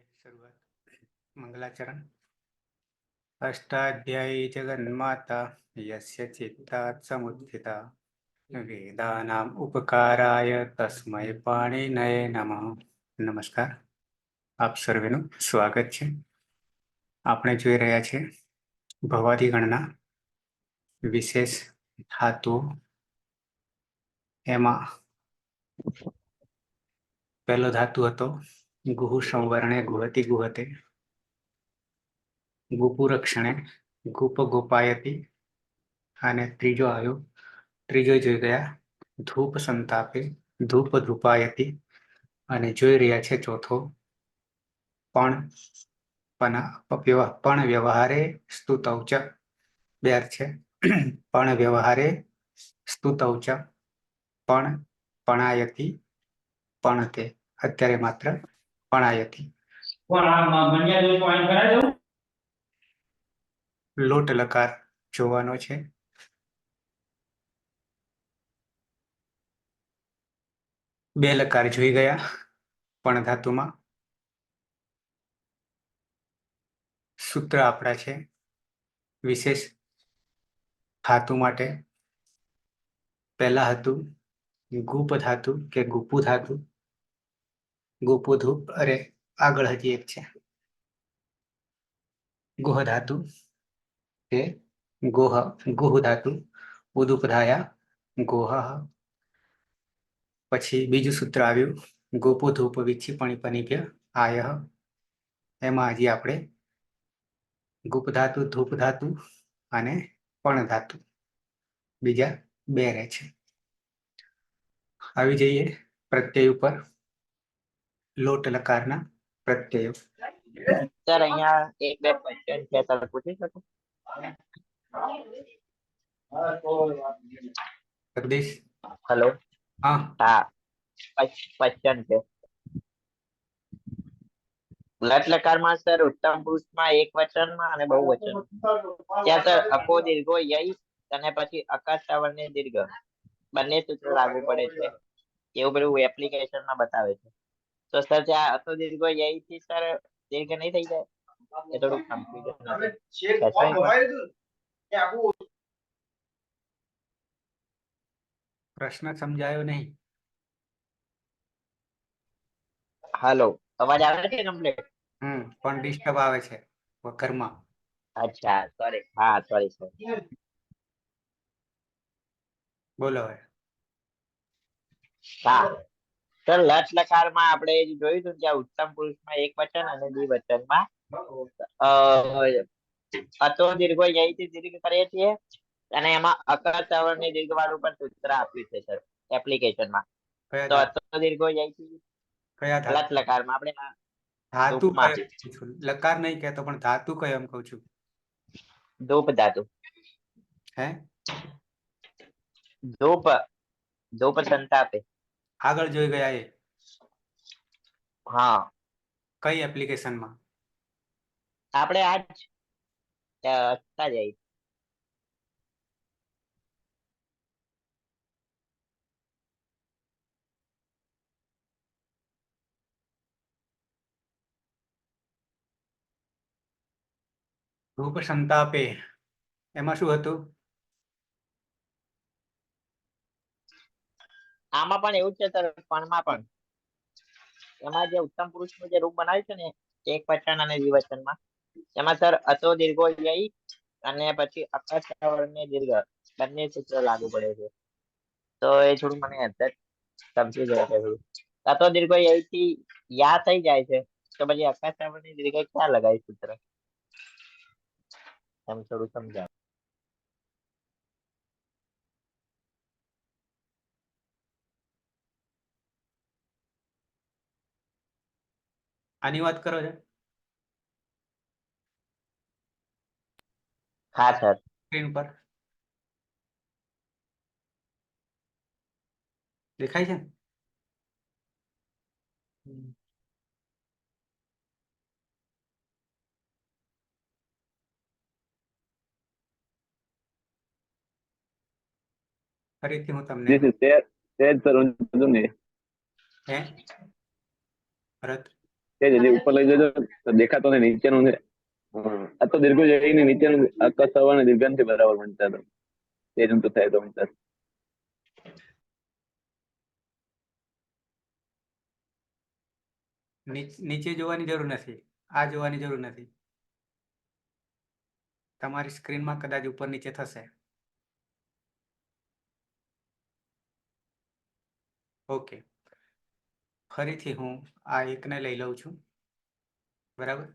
शुरुआत मंगलाचरण। अष्टाध्यायी जगन्माता यस्य चित्तात् समुत्थिता वेदानाम् उपकाराय तस्मै पाणिनये नमः। नमस्कार, આપ સર્વેનું સ્વાગત છે। આપણે જોઈ રહ્યા છે ભવાદી ગણના વિશેષ ધાતુઓ। એમાં પહેલો ધાતુ હતો ગુહુ સંવરણે ગુહતિ ગુહતે, ગુપુ રક્ષણે ગુપ ગોપાયતિ, અને ત્રીજો આવ્યો ત્રીજો જોઈ ગયા ધૂપ સંતાપે ધૂપ ધૂપાયતિ, અને જોઈ રહ્યા છે ચોથો પણ વ્યવહારે સ્તુતૌ ચ। બે અર્થ છે, પણ વ્યવહારે સ્તુતૌ ચ, પણ પણાયતિ પણતે, અત્યારે માત્ર પણાયતિ। લોટ લકાર જોવાનો છે। બે લકાર જોઈ ગયા પણ ધાતુમાં। સૂત્ર આપણા છે વિશેષ ધાતુ માટે। પહેલા હતું ગુપ ધાતુ કે ગુપુ ધાતુ, ગુપુ ધૂપ, અરે આગળ હજી એક છે ગુહ ધાતુ કે ગુહ ધાતુ, ઉદુપધાયા ગોહ। પછી બીજું સૂત્ર આવ્યું ગોપો ધૂપ વિક્ષિપણી પનિભ્ય આયઃ। એમાં હજી આપણે ગુપ ધાતુ, ધૂપ ધાતુ અને પણ ધાતુ બીજા બે રહે છે। આવી જઈએ પ્રત્યય ઉપર। લોટ લકારના પ્રત્યયો। સર અહીંયા એક બે ક્વેશ્ચન છે, તમે પૂછી શકો? જગદીશ, હેલો, હા હા, ક્વેશ્ચન છે। લટ લકારમાં સર ઉત્તમ પુરુષમાં એક વચનમાં અને બહુવચન, ત્યાં સર અપો દીર્ઘો યય અને પછી અકાર શ્રાવણને દીર્ઘ બંને સૂત્ર લાગુ પડે છે, એવું બધું એપ્લિકેશનમાં બતાવે છે। તો સર ત્યાં અતો દીર્ઘો યય થી સર દીર્ઘ નહીં થઈ જાય? એ થોડું કન્ફ્યુઝન। પ્રશ્ન સમજાયો નહીં। હાલો, અવાજ આવે છે કમ્પ્લીટ? પણ ડિસ્ટર્બ આવે છે ઘરમાં। અચ્છા, સોરી, હા સોરી સર। બોલો હવે। હા સર, લટ લકારમાં આપણે જોયું હતું ત્યાં ઉત્તમ પુરુષમાં એક વચન અને દ્વિવચનમાં અતો દીર્ઘો યયથી દીર્ઘ કરીએ છીએ, અને એમાં અકાર શ્રાવણની દીર્ઘ વાળું પણ સૂત્ર આપ્યું છે સર એપ્લિકેશનમાં। તો અતો દીર્ઘો યયથી લટ લકારમાં આપણે ધાતુ ધૂપમાં લકાર નહીં કહેતો, પણ ધાતુ કયો એમ કહું છું। ધૂપ ધાતુ, હે ધૂપ ધૂપ સંતાપે। આગળ જોઈ ગયા એ હા, કઈ એપ્લિકેશનમાં? આપણે આજ જાય ધૂપ સંતાપે, એમાં શું હતું? આમાં પણ એવું છે સર, પણમાં પણ એમાં જે ઉત્તમ પુરુષનું જે રૂપ બનાવ્યું છે ને એક વચન અને દ્વિવચનમાં, એમાં સર અતો દીર્ઘો યય અને પછી અકાર શ્રાવણને દીર્ઘ બંને સૂત્ર લાગુ પડે છે। તો એ થોડું મને એક્ઝેક્ટ સમજી જાય છે થોડું। અતો દીર્ઘો યય થી યા થઈ જાય છે, તો પછી અકાર શ્રાવણની દીર્ઘ ક્યાં લગાય સૂત્ર, એમ થોડું સમજાવ। આની વાત કરો છો? હા સર, સ્ક્રીન પર દેખાય છે? ફરીથી હું તમને હે ભરત તે જ હજી ઉપર લઈ જજો તો દેખાતો ને નીચેનું છે. આ તો દીર્ઘ જઈને નીચેનું અકસ્સવર્ણ દીર્ઘાંત બરાબર વંચાતો તે જ થાય તો વંચાતો. નીચે જોવાની જરૂર નથી, આ જોવાની જરૂર નથી. તમારી સ્ક્રીનમાં કદાચ ઉપર નીચે થશે. ઓકે, ફરીથી હું આ એકને લઈ લઉં છું. બરાબર.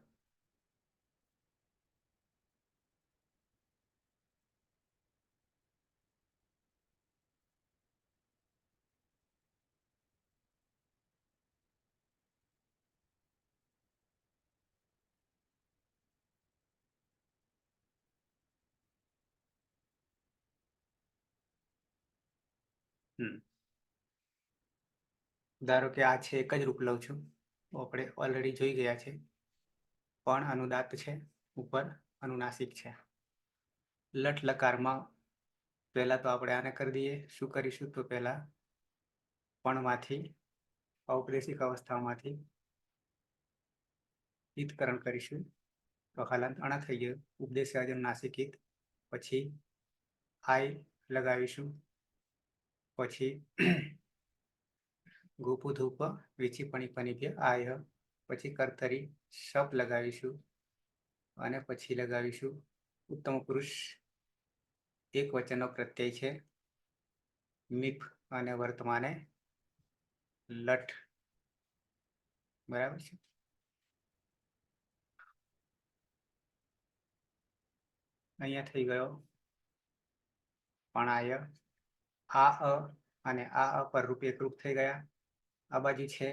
ધારો કે આ છે એક જ રૂપ લઉં છું. આપણે ઓલરેડી જોઈ ગયા છે. પણ અનુદાત્ત છે ઉપર, અનુનાસિક છે. લટ લકારમાં પહેલા તો આપણે આને કરી દઈએ. શું કરીશું તો પહેલા પણમાંથી ઔપદેશિક અવસ્થામાંથી ઈતકરણ કરીશું. તો હાલાંત અણા થઈ ગયું. ઉપદેશાજન નાસિકિત. પછી આય લગાવીશું. પછી ગોપુ ધૂપ વિચી પણી પનિભ્ય આય. પછી કર્તરી શપ લગાવીશું. અને પછી લગાવીશું ઉત્તમ પુરુષ એક વચનનો પ્રત્યય છે મીપ અને વર્તમાને લઠ. બરાબર છે. અહીંયા થઈ ગયો પણાય. આ અ અને આ અ પર રૂપ એકરૂપ થઈ ગયા. આ બાજુ છે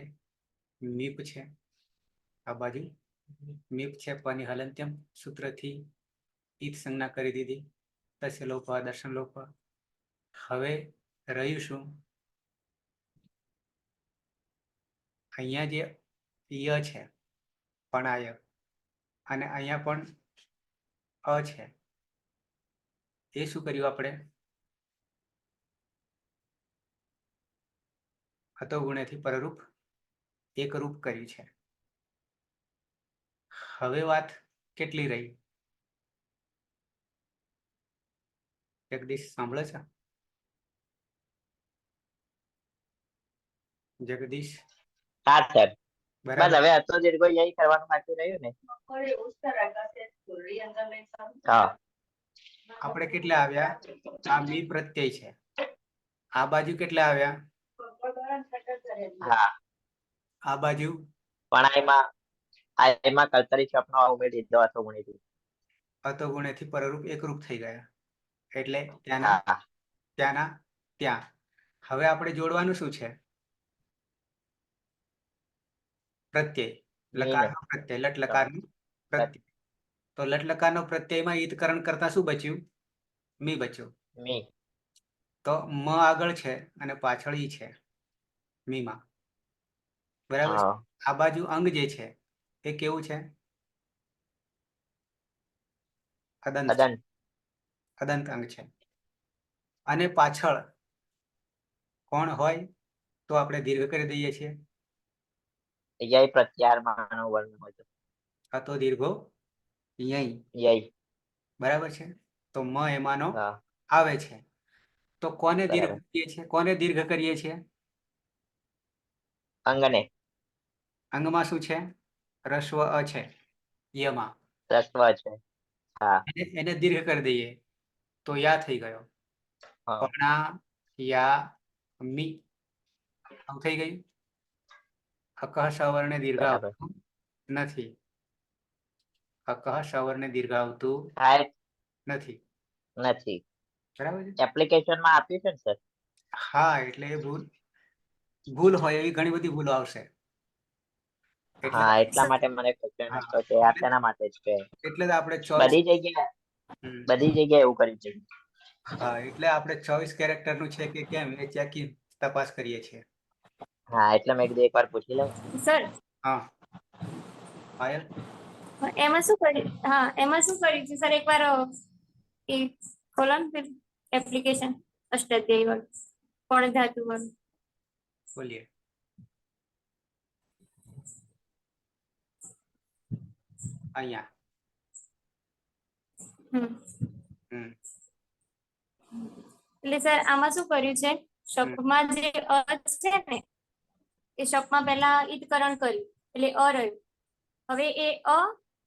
મીપ છે. આ બાજુ મીપ છે પની હલંત્યમ સૂત્રથી ઈત સંજ્ઞા કરી દીધી. તસ્ય લોપ દર્શન લોપ. હવે રહ્યું શું? અહીંયા જે ય છે પણાય અને અહીંયા પણ અ છે. એ શું કર્યું આપણે? હતો ગુણેથી પરરૂપ એકરૂપ કર્યું છે. હવે વાત કેટલી રહી? જગદીશ સાંભળે છે? જગદીશ હા સર. બસ બરાબર. હવે હતો દીર્ઘ યય કરવાનું બાકી રહ્યું ને. હા. આપણે કેટલા આવ્યા? આ મી પ્રત્યય છે. આ બાજુ કેટલા આવ્યા? હા. આ બાજુ પણ એમાં કર્તરી શબ્દનો ઉમેરી દીધો હતો ગુણેથી. હતો ગુણેથી પરરૂપ એકરૂપ થઈ ગયા. એટલે ત્યાંના હા. ત્યાંના ત્યાં. હવે આપણે જોડવાનું શું છે? પ્રત્યય. લકારનો પ્રત્યય. લટ લકારનો પ્રત્યય. તો લટ લકારનો પ્રત્યયમાં ઈતકરણ કરતા શું બચ્યું? મી બચ્યું. મી. તો મ આગળ છે અને પાછળ ઈ છે મીમાં. બરાબર છે. આ બાજુ અંગ જે છે એ કેવું છે? અદંત છે. અદંત અંગ છે. અને પાછળ કોણ હોય તો આપણે દીર્ઘ કરી દઈએ છીએ. યય પ્રત્યાર માનો વર્ણ હોય તો. હતો દીર્ઘો યય. યય. બરાબર છે. તો મ એમાંનો હા. આવે છે. તો કોને દીર્ઘ બરાબર. કરીએ છીએ? કોને દીર્ઘ કરીએ છીએ? અંગને. અંગમાં શું છે? રસ્વ અ છે યમાં. રસ્વ છે. હા. એને દીર્ઘ કરી દઈએ તો યા થઈ ગયો. પણા યા મી આવું થઈ ગયું. અકહ સવર્ણે દીર્ઘ બરાબર. આવતું નથી. અકહ સવર્ણે દીર્ઘ આવતું થાય નથી. નથી. બરાબર છે. એપ્લિકેશનમાં આપ્યું છે ને સર? હા, એટલે એ ભૂલ હોય એવી ઘણી બધી ભૂલો આવશે. એટલે હા, એટલા માટે મને ક્વેશ્ચન હતો કે આ શેના માટે જ છે. એટલે જ આપણે ચોઈસ બધી જગ્યાએ એવું કરી છે. હા, એટલે આપણે 24 કેરેક્ટરનું છે કે કેમ એ ચેકિંગ તપાસ કરીએ છીએ. હા, એટલે મેં કીધું એકવાર પૂછી લઉં. સર હા પાયલ એમાં શું કર્યું? હા, એમાં શું કર્યું છે સર? એકવાર એ ખોલો ને એપ્લિકેશન અષ્ટાધ્યાયી વાળું પણ ધાતુ વાળું. બોલીએ. અહીંયા હમ હમ એટલે સર આમાં શું કર્યું છે શપમાં જે અ છે ને એ શપમાં પહેલા ઈતકરણ કર્યું એટલે અ રહ્યું. હવે એ અ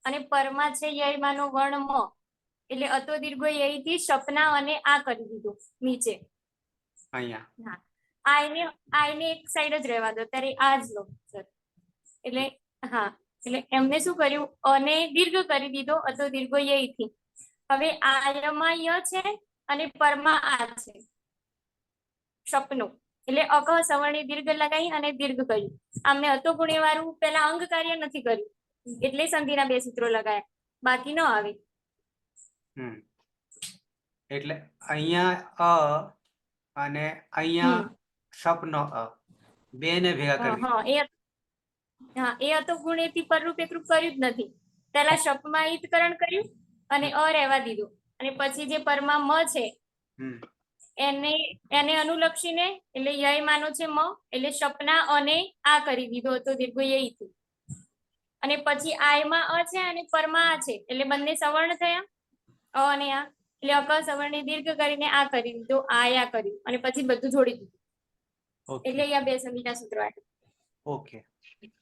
અને પરમાં છે યયમાંનો વર્ણ મ એટલે અતો દીર્ઘો યય થી શપના અને આ કરી દીધું નીચે. અહીંયા આઈને એક સાઈડ જ રહેવા દો ત્યારે આ જ લો સર. એટલે હા એટલે એમને શું કર્યું અને દીર્ઘ કરી દીધો અતો દીર્ઘો યય થી. હવે આયમાં ય છે અને પરમાં આ છે શપનું એટલે અક સવર્ણી દીર્ઘ લગાવી અને દીર્ઘ કર્યું. આમને હતો ગુણ્ય વાળું પેલા અંગ કાર્ય નથી કર્યું એટલે સંધિના બે સૂત્રો લગાયા બાકી ન આવે. હમ એટલે અહીંયા અ અને અહીંયા સપનો અ બે ને ભેગા કરી હા એ હતો ગુણેથી પરરૂપ એકરૂપ કર્યું જ નથી. પેલા શપમાં ઈતકરણ કર્યું અને અ રહેવા દીધું અને પછી જે પરમાં મ છે હમ એને અનુલક્ષીને એટલે યય માનો છે મ એટલે શપના અને આ કરી દીધો હતો દીર્ઘ યય થી. અને પછી આયમાં અ છે અને પરમાં આ છે એટલે બંને સવર્ણ થયા અ અને આ એટલે અક સવર્ણ દીર્ઘ કરીને આ કરી દીધો આયા કર્યું અને પછી બધું જોડી દીધું. એટલે અહીંયા બે સંધિના સૂત્રો આવ્યા. ઓકે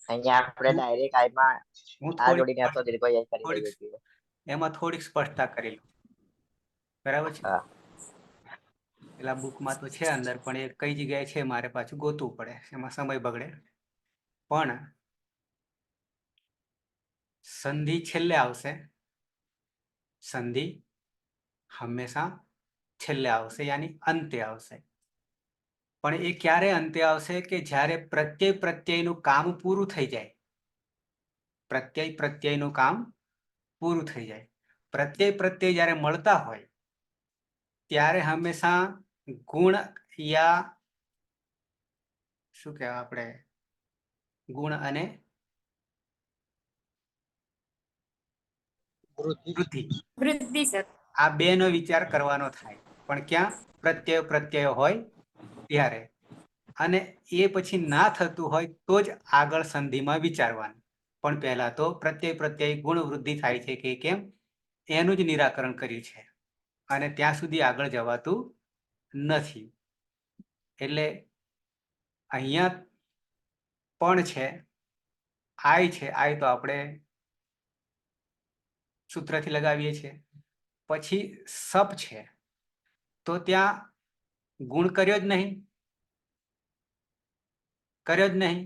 અહીંયા આપણે ડાયરેક્ટ આયમાં હું આ જોડીને હતો દીર્ઘ યય કરી થોડીક દઈએ છીએ. એમાં થોડીક સ્પષ્ટતા કરી લઉં બરાબર છે. હા. પેલા બુકમાં તો છે અંદર પણ એ કઈ જગ્યાએ છે મારે પાછું ગોતવું પડે એમાં સમય બગડે. પણ સંધિ છેલ્લે આવશે. સંધિ હંમેશા છેલ્લે આવશે યાની અંતે આવશે. પણ એ ક્યારે અંતે આવશે કે જ્યારે પ્રત્યયનું કામ પૂરું થઈ જાય. પ્રત્યયનું કામ પૂરું થઈ જાય. પ્રત્યય જ્યારે મળતા હોય ત્યારે હંમેશા ગુણ યા શું કહેવાય આપણે ગુણ અને વૃદ્ધિ સર આ બે નો વિચાર કરવાનો થાય. પણ ક્યાં પ્રત્યય હોય ત્યારે. અને એ પછી ના થતું હોય તો જ આગળ સંધિમાં વિચારવાનું. પણ પહેલા તો પ્રત્યય ગુણ વૃદ્ધિ થાય છે કે કેમ એનું જ નિરાકરણ કર્યું છે અને ત્યાં સુધી આગળ જવાતું નથી. એટલે અહીંયા પણ છે આય તો આપણે સૂત્રથી લગાવીએ છીએ. પછી સપ છે તો ત્યાં ગુણ કર્યો જ નહીં.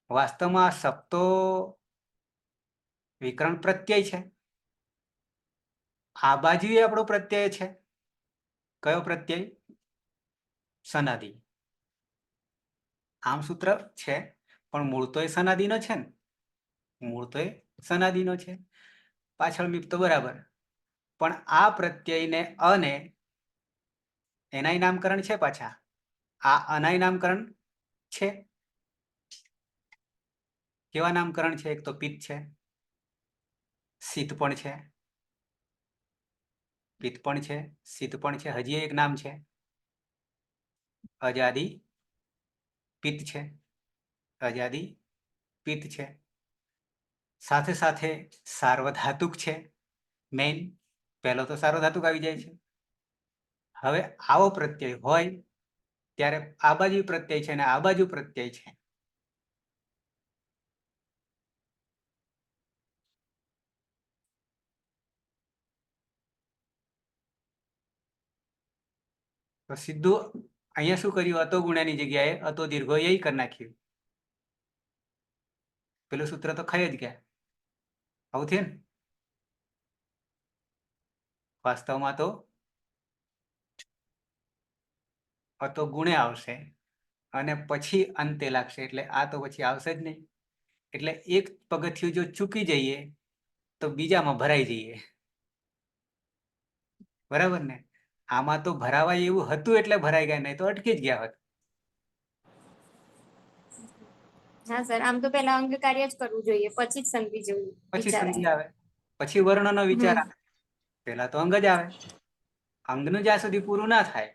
વાસ્તવમાં સપ તો વિકરણ પ્રત્યય છે. આ બાજુ આપણો પ્રત્યય છે. કયો પ્રત્યય? સનાદિ. આમ સૂત્ર છે પણ મૂળ તો એ સનાદિનો છે ને. મૂળ તો એ સનાદિનો છે. પાછળ મીપ તો બરાબર. પણ આ પ્રત્યયને અને એનાય નામકરણ છે. પાછા આ અનાય નામકરણ છે. કેવા નામકરણ છે? એક તો પિત્ત છે, શીત પણ છે, પિત્ત પણ છે, શીત પણ છે. હજી એક નામ છે અજાદી પિત્ત છે. અજાદી પિત્ત છે. સાથે સાથે સાર્વધાતુક છે. મેઇન પહેલો તો સાર્વધાતુક આવી જાય છે. હવે આવો પ્રત્યય હોય ત્યારે આ બાજુ પ્રત્યય છે અને આ બાજુ પ્રત્યય છે. તો સીધું અહીંયા શું કર્યું? અતો ગુણ્યાની જગ્યાએ અતો દીર્ઘો યય કરી નાખ્યું. પેલું સૂત્ર તો ખાઈ જ ગયા. આવું થયું ને? વાસ્તવમાં તો અતો ગુણે આવશે અને પછી અંતે લાગશે એટલે આ તો પછી આવશે જ નહીં. એટલે એક પગથિયું જો ચૂકી જઈએ તો બીજામાં ભરાઈ જઈએ. બરાબર ને? આમાં તો ભરાવાય એવું હતું એટલે ભરાઈ ગયા, નહીં તો અટકી જ ગયા હોત. હા સર આમ તો પેલા અંગ કાર્ય જ કરવું જોઈએ પછી જ સંધિ જોઈએ. પછી સંધિ આવે, પછી વર્ણનો વિચાર આવે. પેલા તો અંગ જ આવે. અંગનું જ્યાં સુધી પૂરું ના થાય.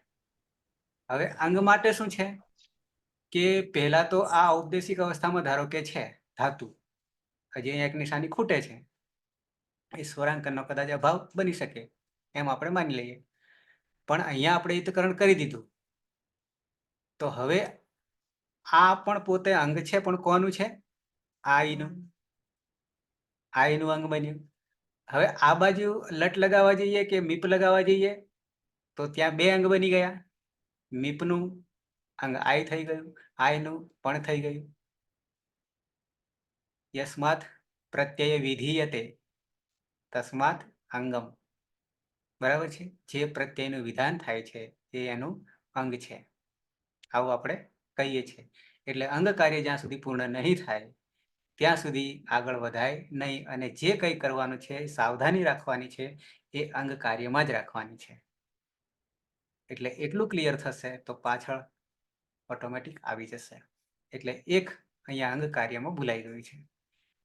હવે અંગ માટે શું છે કે પહેલા તો આ ઔપદેશિક અવસ્થામાં ધારો કે છે ધાતુ, હજી અહીંયા એક નિશાની ખૂટે છે એ સ્વરાંકનનો કદાચ અભાવ બની શકે એમ આપણે માની લઈએ. પણ અહીંયા આપણે હિતકરણ કરી દીધું તો હવે આ પણ પોતે અંગ છે, પણ કોનું છે? આઈનું. આઈનું અંગ બન્યું. હવે આ બાજુ લટ લગાવવા જઈએ કે મીપ લગાવવા જઈએ તો ત્યાં બે અંગ બની ગયા. મીપનું અંગ આઈ થઈ ગયું, આઈનું પણ થઈ ગયું. યસ્માત પ્રત્યય વિધીયતે તસ્માત અંગમ. બરાબર છે? જે પ્રત્યયનું વિધાન થાય છે એ એનું અંગ છે, આવું આપણે કહીએ છીએ. એટલે અંગ કાર્ય જ્યાં સુધી પૂર્ણ નહીં થાય ત્યાં સુધી આગળ વધાય નહીં, અને જે કંઈ કરવાનું છે સાવધાની રાખવાની છે એ અંગ કાર્યમાં જ રાખવાની છે. એટલે એટલું ક્લિયર થશે તો પાછળ ઓટોમેટિક આવી જશે. એટલે એક અહીંયા અંગ કાર્યમાં ભૂલાઈ ગયું છે,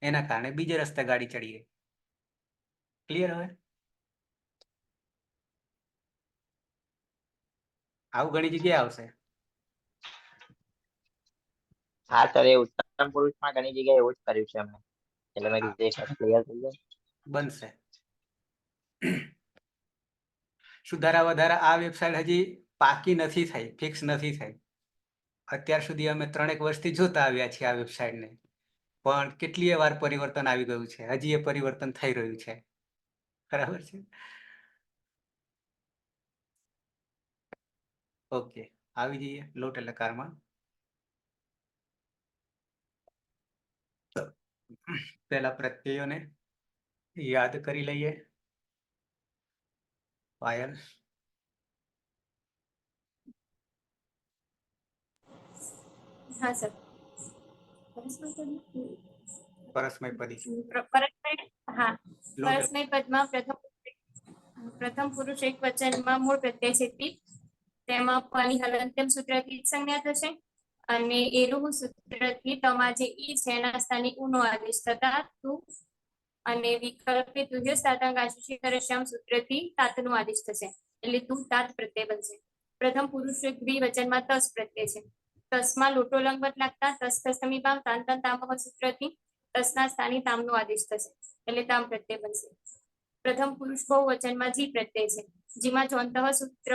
એના કારણે બીજે રસ્તે ગાડી ચડી ગઈ. ક્લિયર? હવે આવું ઘણી જગ્યાએ આવશે. હા સર, એ ઉત્તમ પુરુષમાં ઘણી જગ્યાએ એવું જ કર્યું છે અમને. એટલે મેં કીધું એક વાર ક્લિયર થઈ જાય. બનશે. સુધારા વધારા આ વેબસાઇટ હજી પાકી નથી થઈ, ફિક્સ નથી થઈ. અત્યાર સુધી અમે 3 વર્ષથી જોતા આવ્યા છીએ આ વેબસાઇટને, પણ કેટલીય વાર પરિવર્તન આવી ગયું છે. હજી એ પરિવર્તન થઈ રહ્યું છે. બરાબર છે? ઓકે, આવી જઈએ લોટ લકારમાં. પહેલા પ્રત્યયોને યાદ કરી લઈએ. પાયલ. હા સર. પરસ્મય પદી. હા, લોટ પરસ્મય પદમાં પ્રથમ પુરુષ એક વચનમાં મૂળ પ્રત્યય છે તી, તેમાં પની હલંત્યમ સૂત્રથી સંજ્ઞા થશે, અને એરુહ સૂત્રથી તમા જે ઈ છે એના સ્થાને ઉનો આદેશ થતા તું, અને વિકલ્પે તુજ્ય સ્થાતાંક આશિષી કરશ્યામ સૂત્રથી તાતનો આદેશ થશે. એટલે તું તાત પ્રત્યય બનશે. પ્રથમ પુરુષ દ્વિવચનમાં તસ પ્રત્યય છે. તસમાં લોટો લંગવત લાગતા તસ તસમીપામ તાંતન તામહ સૂત્રથી તસના સ્થાને તામનો આદેશ થશે, એટલે તામ પ્રત્યય બનશે. પ્રથમ પુરુષ બહુવચનમાં જી પ્રત્યય છે, જેમાં ચોંતઃ સૂત્ર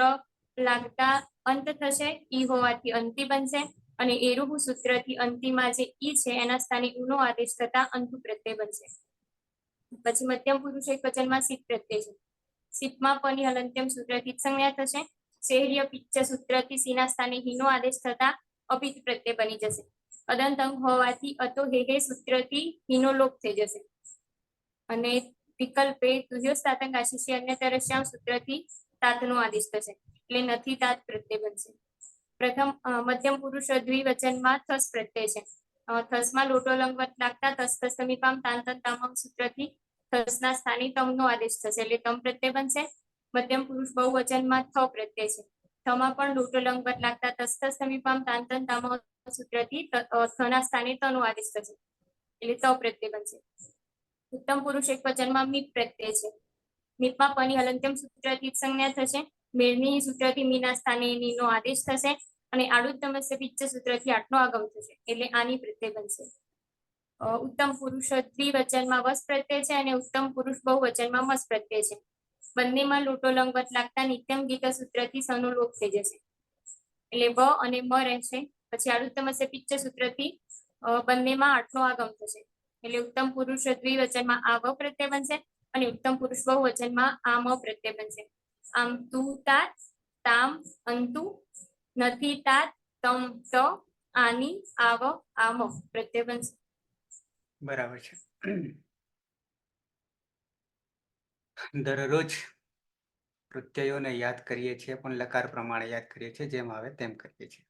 લાગતા અંત થશે, ઈ હોવાથી અંતિ બનશે, અને એરુહ સૂત્રથી અંતિમાં જે ઈ છે એના સ્થાને ઉનો આદેશ થતા અંતુ પ્રત્યય બનશે. પછી મધ્યમ પુરુષ એક વચનમાં સિપ પ્રત્યય છે. સિપમાં પની હલંત્યમ સૂત્રથી સંજ્ઞા થશે. શેહર્ય પિચ્ચ સૂત્રથી સીના સ્થાને હીનો આદેશ થતા અપિત પ્રત્યય બની જશે. અદંત અંગ હોવાથી અતો હે સૂત્રથી હીનો લોપ થઈ જશે. અને વિકલ્પે તુહ્યો સ્થાતંક આશિષી અન્યતરશ્યામ સૂત્રથી તાતનો આદેશ થશે, એટલે નથી તાત પ્રત્યય બનશે. પ્રથમ મધ્યમ પુરુષ દ્વિવચનમાં થસ પ્રત્યય છે. થસમાં લોટો લંગવત લાગતા તસ તસમીપામ તાંતન તામમ સૂત્રથી થસના સ્થાને તમનો આદેશ થશે, એટલે તમ પ્રત્યય બનશે. મધ્યમ પુરુષ બહુવચનમાં થ પ્રત્યય છે. થમાં પણ લોટો લંગવત લાગતા તસ તસમીપામ તાંતન તામહ સૂત્રથી થના સ્થાને તનો આદેશ થશે, એટલે ત પ્રત્યય બનશે. ઉત્તમ પુરુષ એક વચનમાં મીપ પ્રત્યય છે. મીપમાં પની હલંત્યમ સૂત્રથી સંજ્ઞા થશે. મેળની સૂત્રથી મીના સ્થાને નીનો આદેશ થશે, અને આડુત્તમસ્ય પિચ્ચ સૂત્રથી આઠનો આગમ થશે, એટલે આની પ્રત્યય બનશે. ઉત્તમ પુરુષ દ્વિવચનમાં વસ પ્રત્યય છે, અને ઉત્તમ પુરુષ બહુવચનમાં મસ પ્રત્યય છે. બંનેમાં લોટો લંગવત લાગતા નિત્યમ ગીત સૂત્રથી સનો લોપ થઈ જશે, એટલે વ અને મ રહેશે. પછી આડુત્તમસ્ય પિચ્ચ સૂત્રથી બંનેમાં આઠનો આગમ થશે, એટલે ઉત્તમ પુરુષ દ્વિવચનમાં આ વ પ્રત્યય બનશે, અને ઉત્તમ પુરુષ બહુવચનમાં આ મ પ્રત્યય બનશે. આમ તું તાત, તામ અંતુ, નથી તાત, તમ ત, આની, આવ, આમ પ્રત્યય બનશે. બરાબર છે. દરરોજ પ્રત્યયોને યાદ કરીએ છીએ, પણ લકાર પ્રમાણે યાદ કરીએ છીએ, જેમ આવે તેમ કરીએ છીએ.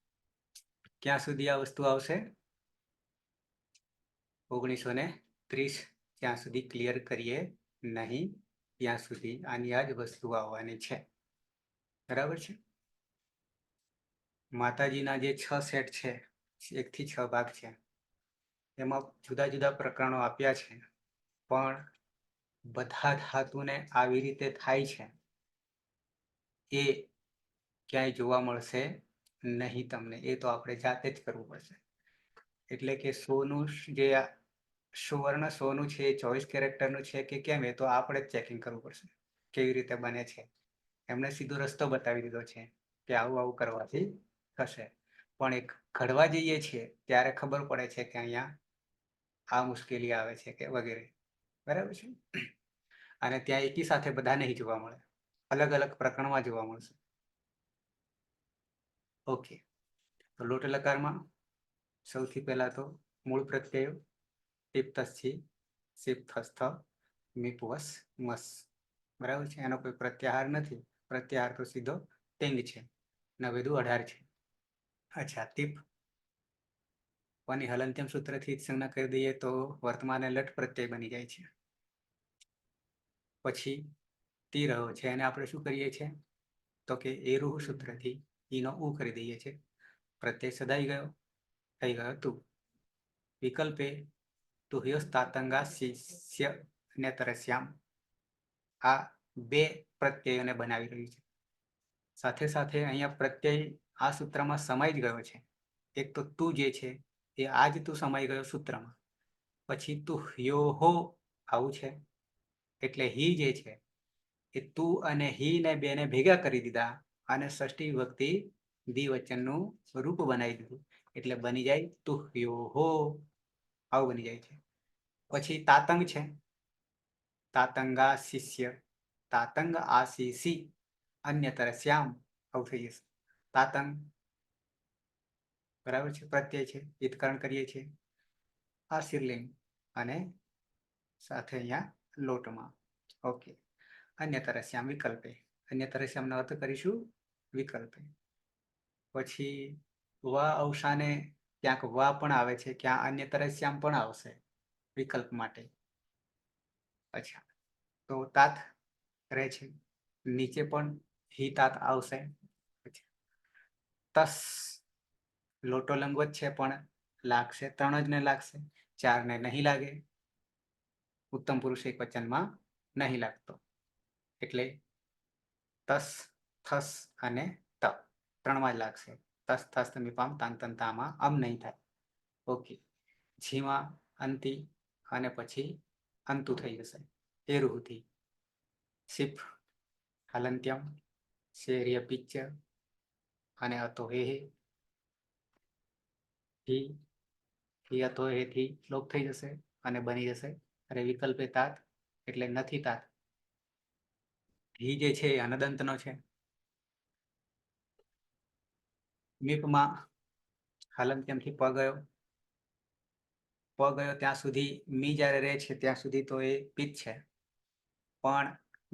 ક્યાં સુધી આ વસ્તુ આવશે? 1930 ત્યાં સુધી ક્લિયર કરીએ નહીં ત્યાં સુધી આની આ જ વસ્તુ આવવાની છે. બરાબર છે? માતાજીના જે 6 સેટ છે, 1 થી 6 ભાગ છે, એમાં જુદા જુદા પ્રકરણો આપ્યા છે, પણ બધા ધાતુને આવી રીતે થાય છે એ ક્યાંય જોવા મળશે નહીં તમને. એ તો આપણે જાતે જ કરવું પડશે. એટલે કે 100નું જે સુવર્ણ સોનું છે 24 કેરેક્ટરનું છે કે કેમ, એ તો આપણે જ ચેકિંગ કરવું પડશે કેવી રીતે બને છે. એમણે સીધો રસ્તો બતાવી દીધો છે કે આવું આવું કરવાથી થશે, પણ એક ઘડવા જઈએ છીએ ત્યારે ખબર પડે છે કે અહીંયા આ મુશ્કેલી આવે છે કે વગેરે. બરાબર છે. અને ત્યાં એકી સાથે બધા નહીં જોવા મળે, અલગ અલગ પ્રકરણમાં જોવા મળશે. ઓકે, તો લોટ લકારમાં સૌથી પહેલા તો મૂળ પ્રત્યયો ટીપ્તસ્થી સિપ્તસ્થ મીપવસ મસ. બરાબર છે. એનો કોઈ પ્રત્યાહાર નથી, પ્રત્યાહાર તો સીધો ટેંગ છે. 9 18 છે. અચ્છા, ટીપ વાની હલંત્યમ સૂત્રથી સંજ્ઞા કરી દઈએ તો વર્તમાન લટ પ્રત્યય બની જાય છે. પછી તી રહ્યો છે એને આપણે શું કરીએ છીએ તો કે એરુહ સૂત્રથી ઈનો ઉ કરી દઈએ છીએ. પ્રત્યય સદાઈ ગયો, થઈ ગયો તું. વિકલ્પે તુહ્યોસ્તાતંગા શિષ્ય નેતરસ્યામ. આ બે પ્રત્યયોને બનાવી રહ્યું છે. સાથે સાથે અહીંયા પ્રત્યય આ સૂત્રમાં સમાઈ જ ગયો છે. એક તો તું જે છે એ આજ તું સમાઈ ગયો સૂત્રમાં. પછી તું હ્યોહો આવું છે, એટલે હી જે છે એ તું અને હી ને બેને ભેગા કરી દીધા અને ષષ્ઠી વિભક્તિ દ્વિવચનનું રૂપ બનાવી દીધું, એટલે બની જાય તું હ્યોહો, આવું બની જાય છે. પછી તાતંગ છે, તાતંગા શિષ્ય, તાતંગ આશીષી અન્યતર શ્યામ, આવું થઈ જશે. તાતંગ બરાબર છે, પ્રત્યય છે, ઈતકરણ કરીએ છીએ આ શિરલિંગ અને સાથે અહીંયા લોટમાં. ઓકે, અન્યતર શ્યામ વિકલ્પે, અન્યતર શ્યામનો અર્થ કરીશું વિકલ્પે. પછી વા અવસાને ક્યાંક વા પણ આવે છે, ક્યાં અન્યતર શ્યામ પણ આવશે વિકલ્પ માટે. અચ્છા, તો તાત રહે છે, નીચે પણ હી તાત આવશે. તસ લોટો લંગવત છે પણ લાગશે 3 જ ને લાગશે, 4 ને નહીં લાગે. ઉત્તમ પુરુષ એક વચનમાં નહીં લાગતો, એટલે તસ થસ અને ત 3માં જ લાગશે. તસ થસ મીપામ તાંતંતામાં આમ નહીં થાય. ઓકે, જીમાં અંતિ અને પછી અંતુ થઈ જશે એરુહથી. સિપ હલંત્યમ શેર્ય પિચ્ચ અને અતો હે હી અતો હેથી લોપ થઈ જશે અને બની જશે અરે વિકલ્પે તાત, એટલે નથી તાત. હી જે છે એ અનદંતનો છે. મીપમાં હલંત્યમથી પ ગયો, પ ગયો ત્યાં સુધી મી જ્યારે રહે છે ત્યાં સુધી તો એ પિત છે, પણ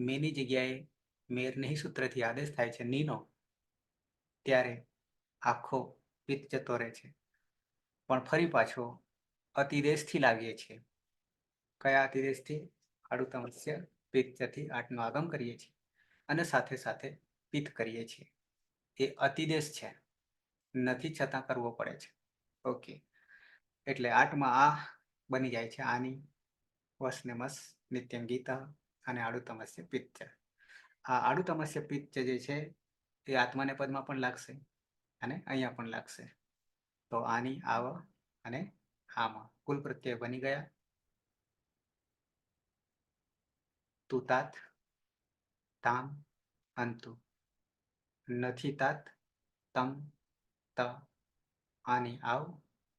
મીની જગ્યાએ મેરનિહી સૂત્રથી આદેશ થાય છે નીનો, ત્યારે આખો પિત જતો રહે છે. પણ ફરી પાછો અતિદેશથી લાવીએ છીએ. કયા અતિદેશથી? આડુતમસ્ય પિત્તથી 8નો આગમ કરીએ છીએ અને સાથે સાથે પિત્ત કરીએ છીએ. એ અતિદેશ છે, નથી છતાં કરવો પડે છે. ઓકે, એટલે 8માં આ બની જાય છે આની વસને મસ નિત્યમ ગીત અને આડુતમસ્ય પિત્ત. આ આડુતમસ્ય પિત્ત જે છે એ આત્માને પદમાં પણ લાગશે અને અહીંયા પણ લાગશે. તો આની આવ અને આમાં કુલ પ્રત્યય બની ગયા. તું તાત, તામ, અંતુ. નથી તાત, તમ, ત. આની આવ,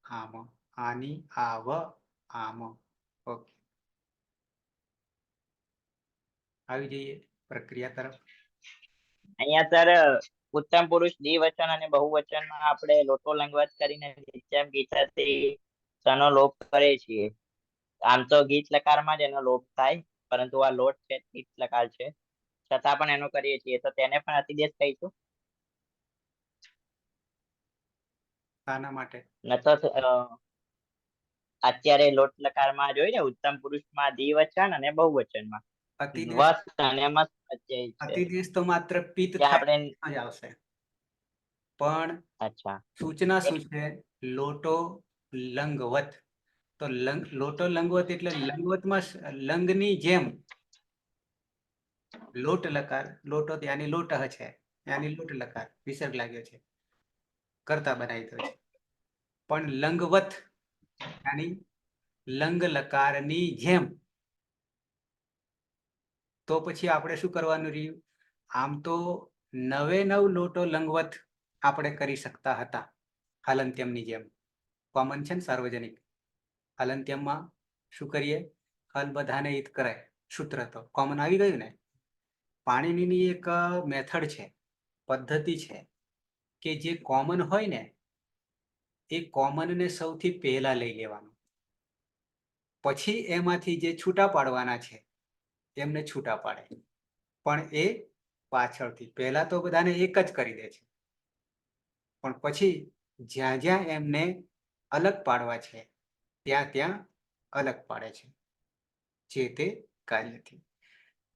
આમ. આની આવ, આમ. ઓકે, આવી જઈએ પ્રક્રિયા તરફ. અહીંયા સર ઉત્તમ પુરુષ દ્વિવચન અને બહુવચનમાં આપણે લોટો લંગવત કરીને નિત્યમ ગીતાથી સનો લોપ કરે છીએ. આમ તો ગીત લકારમાં જ એનો લોપ થાય, પરંતુ આ લોટ છે ગીત લકાર છે, છતાં પણ એનો કરીએ છીએ, તો તેને પણ અતિદેશ કહીશું. શાના માટે? ન તો અત્યારે લોટ લકારમાં જોઈ ને ઉત્તમ પુરુષમાં દ્વિવચન અને બહુવચનમાં અતિદેશ, વસ અને મસ પ્રત્યય છે, અતિદેશ તો માત્ર પિત્ત ત્યાં થાય આપણે જ આવશે, પણ અચ્છા સૂચના શું છે? લોટો લંગવત. તો લોટો લંગવત એટલે લંગવતમાં લંગની જેમ લોટ લકાર, લોટો ત્યાંની લોટ છે, ત્યાંની લોટ લકાર વિસર્ગ લાગ્યો છે, કરતા બનાવી દો છે. પણ લંગવત ત્યાંની લંગ લકારની જેમ, તો પછી આપણે શું કરવાનું રહ્યું? આમ તો 99 લોટો લંગવત આપણે કરી શકતા હતા હલંત્યમની જેમ. કોમન છે ને સાર્વજનિક. હલંત્યમમાં શું કરીએ? હલ બધાને હિત કરાય, સૂત્ર તો કોમન આવી ગયું ને. પાણીની એક મેથડ છે, પદ્ધતિ છે, કે જે કોમન હોય ને એ કોમનને સૌથી પહેલા લઈ લેવાનું, પછી એમાંથી જે છૂટા પાડવાના છે એમને છૂટા પાડે, પણ એ પાછળથી. પહેલા તો બધાને એક જ કરી દે છે, પણ પછી જ્યાં જ્યાં એમને અલગ પાડવા છે ત્યાં ત્યાં અલગ પાડે છે જે તે કાર્યથી.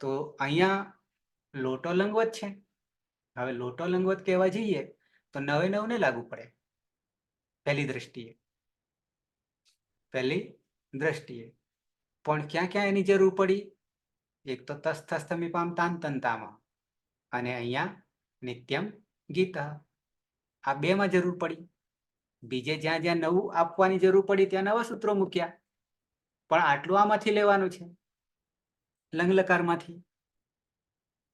તો અહીંયા લોટો લંગવત છે. હવે લોટો લંગવત કહેવા જઈએ તો 99 ને લાગુ પડે પહેલી દ્રષ્ટિએ. પણ ક્યાં ક્યાં એની જરૂર પડી? એક તો તસ્થસ્થમિપામ તાંતંતામાં, અને અહીંયા નિત્યમ ગીતા. આ બેમાં જરૂર પડી. બીજે જ્યાં જ્યાં નવું આપવાની જરૂર પડી ત્યાં નવા સૂત્રો મૂક્યા, પણ આટલું આમાંથી લેવાનું છે, લંગલકારમાંથી.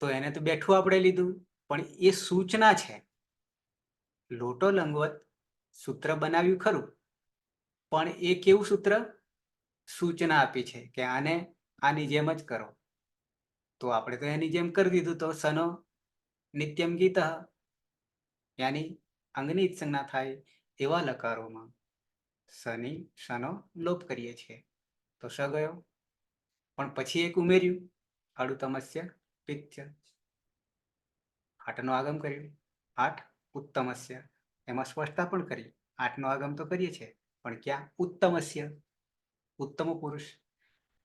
તો એને તો બેઠું આપણે લીધું, પણ એ સૂચના છે. લોટો લંગવત સૂત્ર બનાવ્યું ખરું, પણ એ કેવું સૂત્ર? સૂચના આપી છે કે આને આની જેમ જ કરો. તો આપણે તો એની જેમ કરી દીધું, તો સનો નિત્યમ ગીત, યાની અંગની સંજ્ઞા થાય એવા લકારોમાં સની સનો લોપ કરીએ છીએ, તો સ ગયો. પણ પછી એક ઉમેર્યું, અડુતમસ્ય પિત્ય. 8નો આગમ કર્યો, 8 ઉત્તમસ્ય. એમાં સ્પષ્ટતા પણ કરી, 8નો આગમ તો કરીએ છીએ, પણ ક્યાં? ઉત્તમસ્ય, ઉત્તમ પુરુષ.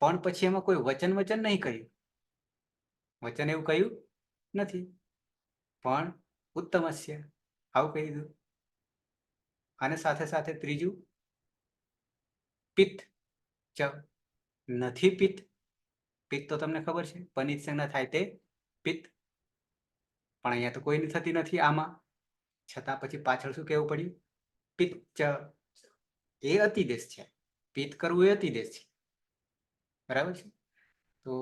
પણ પછી એમાં કોઈ વચન નહીં કહ્યું, વચન એવું કહ્યું નથી, પણ ઉત્તમસ્ય આવું કહી દીધું. અને સાથે સાથે ત્રીજું પિત્ત ચ, નથી પિત્ત. પિત્ત તો તમને ખબર છે, પનિત સંજ્ઞા થાય તે પિત્ત, પણ અહીંયા તો કોઈની થતી નથી આમાં. છતાં પછી પાછળ શું કહેવું પડ્યું? પિત્ત ચ. એ અતિદેશ છે, પિત્ત કરવું એ અતિદેશ છે, બરાબર છે. તો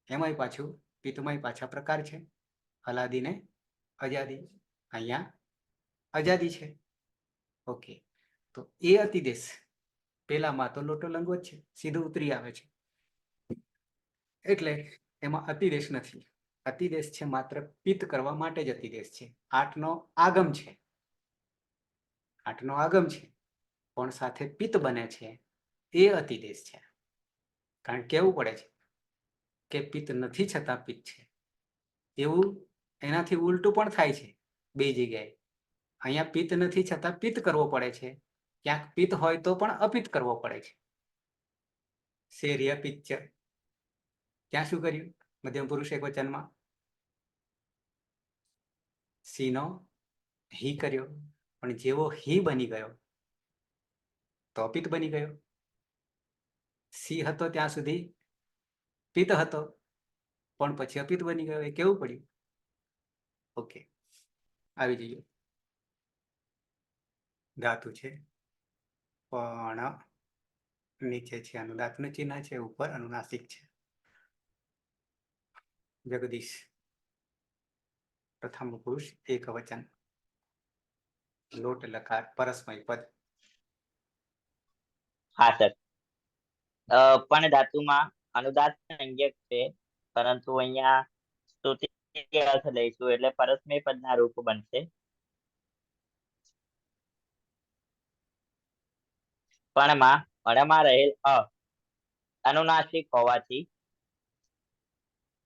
એમાંય પાછું પિત્તમાંય પાછા પ્રકાર છે, હલાદી ને અજાદી. અહીંયા અજાદી છે. ઓકે, તો એ અતિદેશ. પેલામાં તો લોટો લંગવત છે, સીધું ઉતરી આવે છે, એટલે એમાં અતિદેશ નથી. અતિદેશ છે માત્ર પિત્ત કરવા માટે જ અતિદેશ છે. 8નો આગમ છે, 8નો આગમ છે, પણ સાથે પિત્ત બને છે, એ અતિદેશ છે. કારણ કેવું પડે છે કે પિત્ત નથી છતાં પિત્ત છે, એવું એનાથી ઉલટું પણ થાય છે બે જગ્યાએ. અહીંયા પિત્ત નથી છતાં પિત્ત કરવો પડે છે, ક્યાંક પિત્ત હોય તો પણ અપિત્ત કરવો પડે છે. શેર્ય પિત્ત. ત્યાં શું કર્યું? મધ્યમ પુરુષ એક વચનમાં સીનો હી કર્યો, પણ જેવો હી બની ગયો તો અપિત્ત બની ગયો. સી હતો ત્યાં સુધી પિત્ત હતો, પણ પછી અપિત્ત બની ગયો. એ કેવું પડ્યું? ઓકે, આવી જઈએ. ધાતુ છે, પણ નીચે છે અનુદાતનું ચિહ્ન છે, ઉપર અનુનાસિક છે. જગદીશ, પ્રથમ પુરુષ એક વચન, લોટ લકાર પરસ્મય પદ. હા સર. પણ ધાતુમાં અનુદાત સંજ્ઞક છે, પરંતુ અહીંયા સ્તુતિ અર્થ લઈશું એટલે પરસ્મય પદના રૂપ બનશે. પણમાં અણમાં રહેલ અનુનાસિક હોવાથી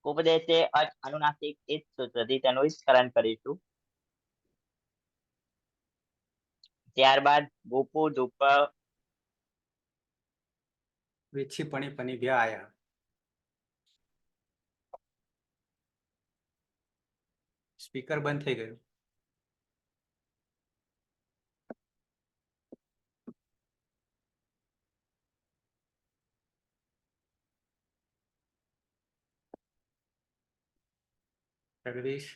ઉપદેશે અચ અનુનાસિક ઇસ સૂત્રથી તેનું વિસ્તરણ કરીશું. ત્યારબાદ ગુપુ ધૂપ વિચ્છી પણી પની ભ્યા આયા. સ્પીકર બંધ થઈ ગયું. જગદીશ.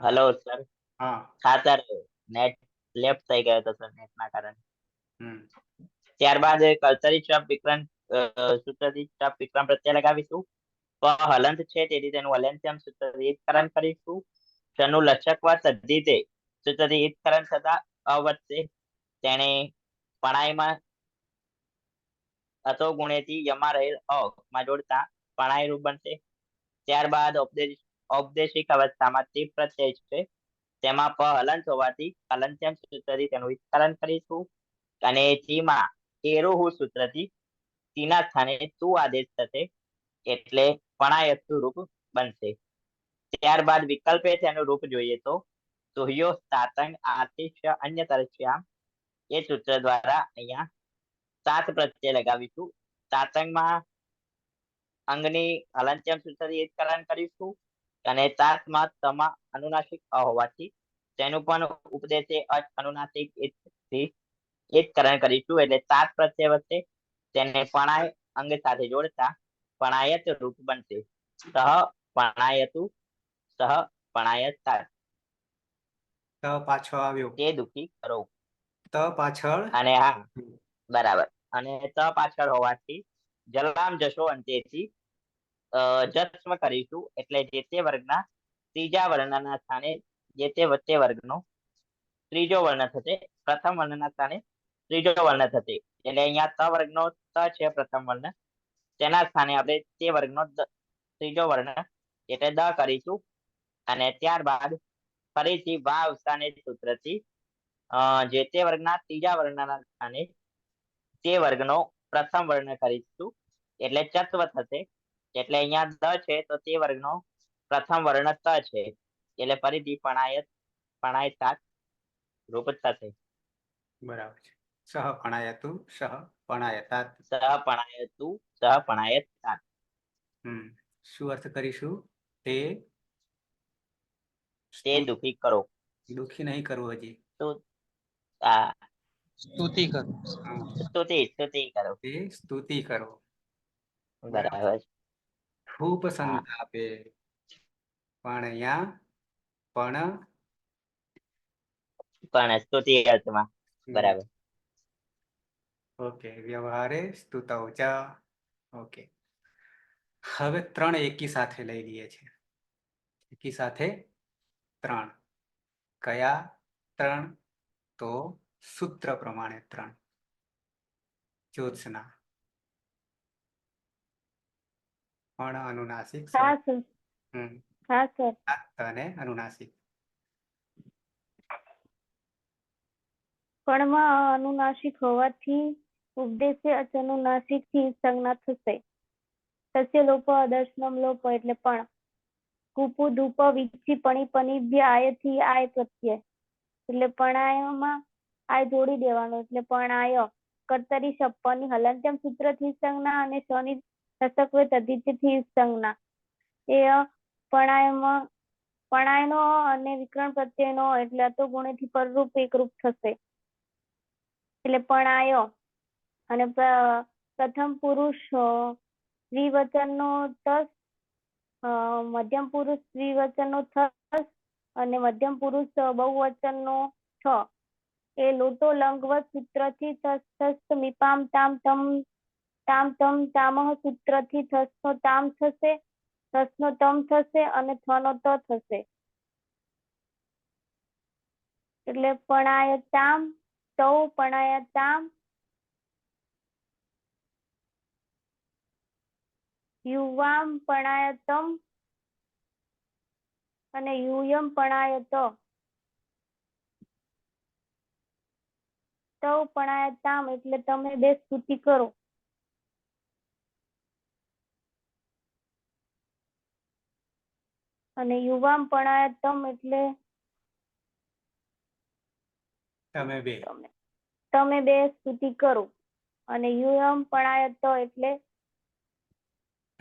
Hello sir. હા. હા સર, નેટ લેફ્ટ થઈ ગયો હતો સર, નેટના કારણે. ત્યારબાદ કર્તરી ચપ વિક્રાંત સૂત્રથી ચપ વિક્રાંત પ્રત્યય લગાવીશું. હલંત છે તેથી તેનું હલંત્યમ સૂત્રથી ઈત્કરણ કરીશું. શનું લચકવા સદ્ધિતે સૂત્રથી ઈત્કરણ થતા અવચ્ચે તેને પણાઈમાં અતો ગુણેથી યમાં રહેલ માં જોડતા પણાઈ રૂપ બનશે. ત્યારબાદ ઔપદેશિક અવસ્થામાં તી પ્રત્યય છે તેમાં હલંત હોવાથી હલંત્યમ સૂત્રથી તેનું ઈત્કરણ કરીશું. અને તીમાં એરોહુ સૂત્રથી તીના સ્થાને તું આદેશ થશે એટલે પણાયતું રૂપ બનશે. ત્યારબાદ વિકલ્પે તેનું રૂપ જોઈએ તો સોહ્યો સાતંગ આતિશ્ય અન્ય તરસ્યામ એ સૂત્ર દ્વારા અહીંયા સાત પ્રત્યય લગાવીશું. સાતંગમાં અંગની હલંત્યમ સૂત્રથી ઈત્કરણ કરીશું અને તાતમાં તમા અનુનાસિક હોવાથી તેનું પણ ઉપદેશે અનુનાસિક ઈત્કરણ કરીશું એટલે તાત પ્રત્યય વચ્ચે તેને પણાય અંગ સાથે જોડતા પણાયત રૂપ બનશે. સહ પણાયતુ સહ પણાયત ત પાછો આવ્યો, તે દુઃખી કરો. ત પાછળ અને હા બરાબર. અને ત પાછળ હોવાથી જલામ જશો અંતેથી જસ્મ કરીશું એટલે જે તે વર્ગના ત્રીજા વર્ણના સ્થાને જે તે વચ્ચે વર્ગનો ત્રીજો વર્ણ થશે. પ્રથમ વર્ણના સ્થાને ત્રીજો વર્ણ થશે એટલે અહીંયા ત વર્ગનો ત છે પ્રથમ વર્ણ, તેના સ્થાને આપણે તે વર્ગનો ત્રીજો વર્ણ એટલે દ કરીશું. અને ત્યારબાદ ફરીથી વા અવસ્થાને સૂત્રથી જે તે વર્ગના ત્રીજા વર્ણના સ્થાને તે વર્ગનો પ્રથમ વર્ણ કરીશું એટલે ચત્વ થશે. એટલે અહીંયા દ છે તો તે વર્ગનો પ્રથમ વર્ણ ત છે એટલે ફરીથી પણાયત રૂપ થશે. બરાબર છે. સહ પણાયતુ સહ પણાયતાત. સહ પણાયતુ સહ પણાયત. શું અર્થ કરીશું? તે તે દુઃખી કરો. દુઃખી નહીં કરવું હજી. તો આ સ્તુતિ કરો. સ્તુતિ કરો. તે સ્તુતિ કરો. બરાબર. ખૂબ હા સંતાપે પણ અહીંયા પણ સ્તુતિ અર્થમાં બરાબર. ઓકે. વ્યવહારે સ્તુતૌ ચ. ઓકે. હવે ત્રણ એકી સાથે લઈ લઈએ છીએ. એકી સાથે ત્રણ. કયા ત્રણ? તો સૂત્ર પ્રમાણે ત્રણ. જ્યોત્સના પણ અનુનાસિક હા સર. હા સર. અને અનુનાસિક. પણમાં અનુનાસિક હોવાથી ઉપદેશે અચનુનાસિક થી સંજ્ઞા થશે. તસ્ય લોપ દર્શનમ લોપ એટલે પણ. કુપુ ધૂપ વિચ્છી પણી પનિભ્ય આયથી આય પ્રત્યય એટલે પણાયમાં આય જોડી દેવાનો એટલે પણાય. કર્તરી શપ્પની હલંત્યમ સૂત્રથી સંજ્ઞા અને શની દશકવે તદ્ધિતથી સંજ્ઞા. એ પણાયનો અને વિકરણ પ્રત્યયનો એટલે અતો ગુણેથી પરરૂપ એકરૂપ થશે એટલે પણાયો. અને પ્રથમ પુરુષ દ્વિવચનનો તસ, મધ્યમ પુરુષ દ્વિવચનનો થસ અને મધ્યમ પુરુષ બહુવચનનો છ. એ લોટો લંગવત સૂત્રથી થસ્થ મીપામ તામ તમ તામહ સૂત્રથી થસનો તામ થશે, થસનો તમ થશે અને થનો ત થશે એટલે પણાયતામ તૌ પણાયતામ યુવામ પણાયતમ અને યુયમ પણાયત. તૌ પણાયતામ એટલે તમે બે સ્તુતિ કરો. અને યુવામ પણાયતમ એટલે તમે બે સ્તુતિ કરો. અને યુયમ પણાયત એટલે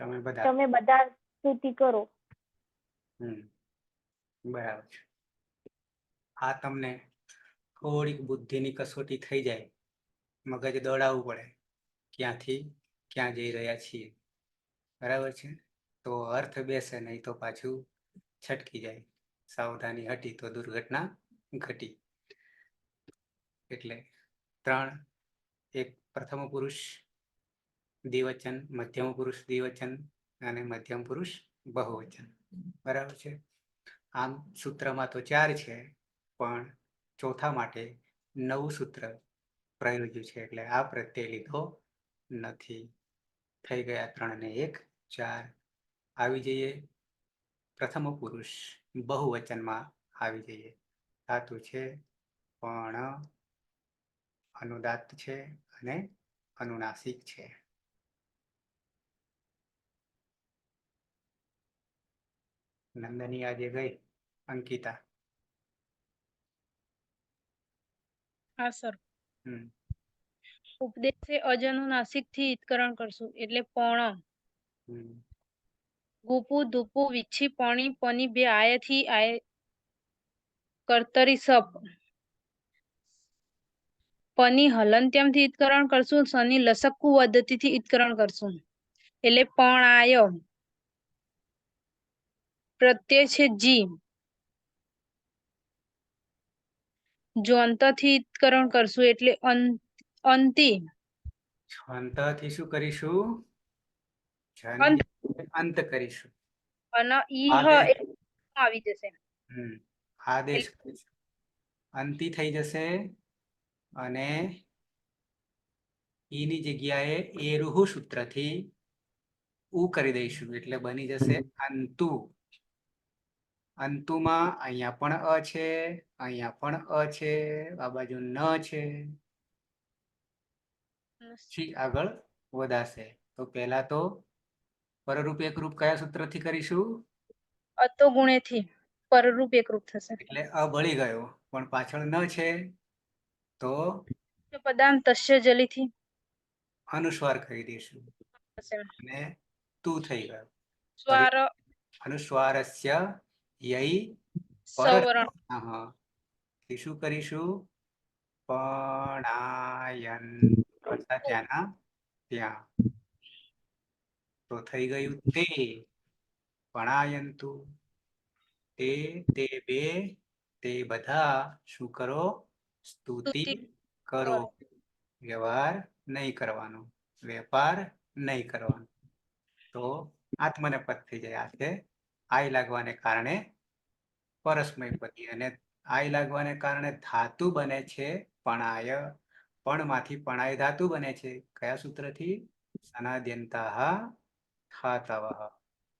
તમે બધા સ્તુતિ કરો. બરાબર છે. આ તમને થોડીક બુદ્ધિની કસોટી થઈ જાય, મગજ દોડાવવું પડે ક્યાંથી ક્યાં જઈ રહ્યા છીએ. બરાબર છે. તો અર્થ બેસે નહીં તો પાછું છટકી જાય. સાવધાની હટી તો દુર્ઘટના ઘટી. એટલે ત્રણ એક પ્રથમ પુરુષ દ્વિવચન, મધ્યમ પુરુષ દ્વિવચન અને મધ્યમ પુરુષ બહુવચન. બરાબર છે. આમ સૂત્રમાં તો 4 છે, પણ ચોથા માટે નવું સૂત્ર પ્રયોજ્યું છે, એટલે આ પ્રત્યય લીધો નથી. થઈ ગયા 3 ને 1 4. આવી જઈએ પ્રથમ પુરુષ બહુવચનમાં આવી જઈએ. ધાતુ છે, પણ અનુદાત્ત છે અને અનુનાસિક છે. નંદની આજે ગઈ. અંકિતા. હા સર. હમ ઉપદેશે અજનુનાસિક થી ઈત્કરણ કરશું એટલે પણ. હમ ગુપુ ધુપુ વિચ્છી પણી પની બે આયથી આય કર્તરી સપ. પની હલંત્યમથી ઈત્કરણ કરશું. સની લસક્કુ પદ્ધતિથી ઈત્કરણ કરશું એટલે પણ આય. પ્રત્યય છે જી. જ્વંતથી ઈત્કરણ કરશું એટલે અંતિ. છંતથી શું કરીશું? અંત. અંત કરીશું. અને ઈહ આદેશ. એ આવી જશે આદેશ કરીશું. અંતિ થઈ જશે અને ઈની જગ્યાએ એરુહુ સૂત્રથી ઉ કરી દઈશું એટલે બની જશે અંતુ. અંતુમાં અહીંયા પણ અ છે, અહીંયા પણ અ છે, આ બાજુ ન છે. આગળ વધાશે. તો પહેલા તો પરરૂપ એકરૂપ કયા સૂત્રથી કરીશું? અતો ગુણેથી પરરૂપ એકરૂપ થશે. એટલે અ બળી ગયો, પણ પાછળ ન છે તો પદાંતસ્ય જલીથી અનુસ્વાર કરી દઈશું થશે. અને તું થઈ ગયો. સ્વાર અનુસ્વારસ્ય યઈ પર સવર્ણ શું કરીશું? પણાયન ત્યાંના ત્યાં. તો થઈ ગયું તે. પણાયંતુ. તે બે તે બધા શું કરો? સ્તુતિ કરો. વ્યવહાર નહીં કરવાનો, વેપાર નહીં કરવાનો. તો આત્મનેપદ થઈ જાય. આ છે આઈ લાગવાને કારણે પરસ્મય પદી, અને આઈ લાગવાને કારણે ધાતુ બને છે પણાય. પણ માંથી પણાય ધાતુ બને છે. કયા સૂત્રથી? સનાદ્યંતાહ ધાતવઃ.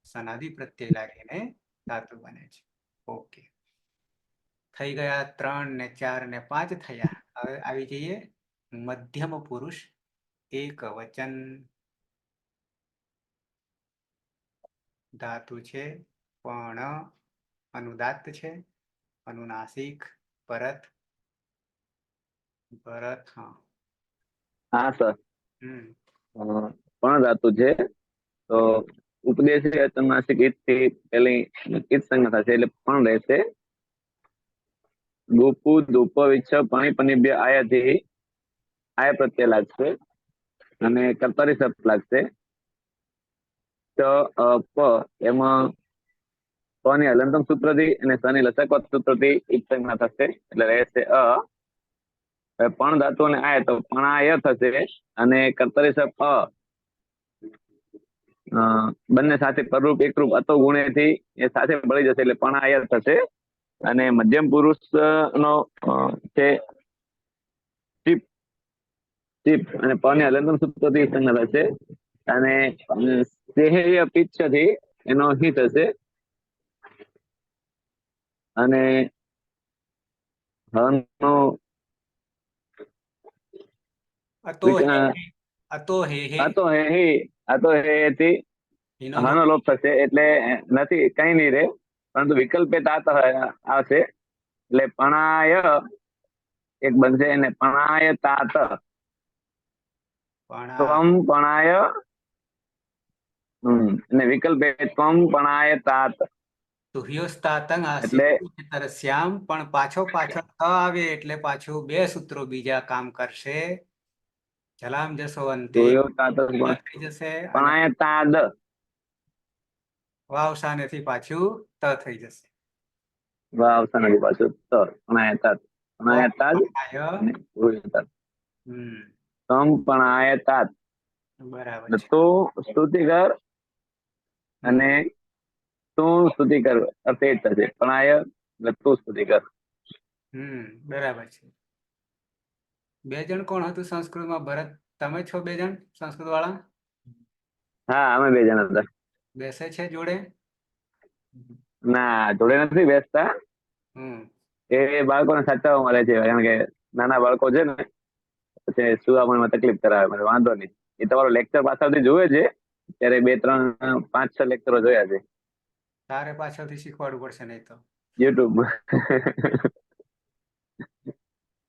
સનાદિ પ્રત્યય લાગીને ધાતુ બને છે. ઓકે. થઈ ગયા 3 ને 4 ને 5 થયા. હવે આવી જઈએ મધ્યમ પુરુષ એક વચન. ધાતુ છે, પણ અનુદાત્ત છે, અનુનાસિક. ભરત. હા સર. હમ પણ ધાતુ છે તો ઉપદેશ અનુનાસિક ઈથી પેલી ઈત સંજ્ઞા થશે એટલે પણ રહેશે. ગોપુ ધૂપ વિચ્છ પાણી પની બે આયાથી આય પ્રત્યય લાગશે અને કર્તરી સપ લાગશે. તો પ એમાં પ ની હલંતમ સૂત્રથી અને સ ની લસકવત સૂત્રથી ઈત સંજ્ઞા થશે એટલે રહેશે અ. પણ ધાતુ અને આય તો પણાય થશે અને કર્તરી સપ અ. બંને સાથે પરરૂપ એકરૂપ અતો ગુણેથી એ સાથે ભળી જશે એટલે પણાય થશે. અને મધ્યમ પુરુષ નો છે ટીપ અને પ ની હલંતમ સૂત્રથી સંજ્ઞા થશે અને સેહેય પિચ્છથી એનો હિ થશે. અને હનો અતો હે થી એનો હનો લોપ થશે એટલે નથી કઈ નહીં રે, પરંતુ વિકલ્પે તાત આવશે એટલે પણાય એક બનશે અને પણાય તાત. ત્વમ પણાય અને વિકલ્પે ત્વમ પણાય તાત. તુહ્યોસ્તાતંગ એટલે શ્યામ, પણ પાછળ આવે એટલે પાછું બે સૂત્રો બીજા કામ કરશે. જલામ જસો અંતે થઈ જશે અને પણાય તાદ. વાવસાનેથી પાછું ત થઈ જશે. વાવસાનેથી પાછું ત. પણાય તાદ. પણાય તાદ અને હમ તમ પણ આયતાત બરાબર છે. તું સ્તુતિ કર હમ. અને તું સ્તુતિ કર અર્થ એ જ થશે પણ આય એટલે તું સ્તુતિ કર. બરાબર છે. બે જણ કોણ હતું સંસ્કૃતમાં? ભરત, તમે છો બે જણ સંસ્કૃત વાળા? હા અમે 2 જણ હતા. બેસે છે જોડે? ના જોડે નથી બેસતા, હમ એ બાળકોને સાચવવા મળે છે કારણ કે નાના બાળકો છે ને પછી સુવામાં તકલીફ કરાવે. મને વાંધો નહીં, એ તમારો લેક્ચર પાછળથી જોવે છે, ત્યારે 2 3 5 6 લેક્ચરો જોયા છે તારે પાછળથી શીખવાડવું પડશે નહીં તો. યુટ્યુબમાં.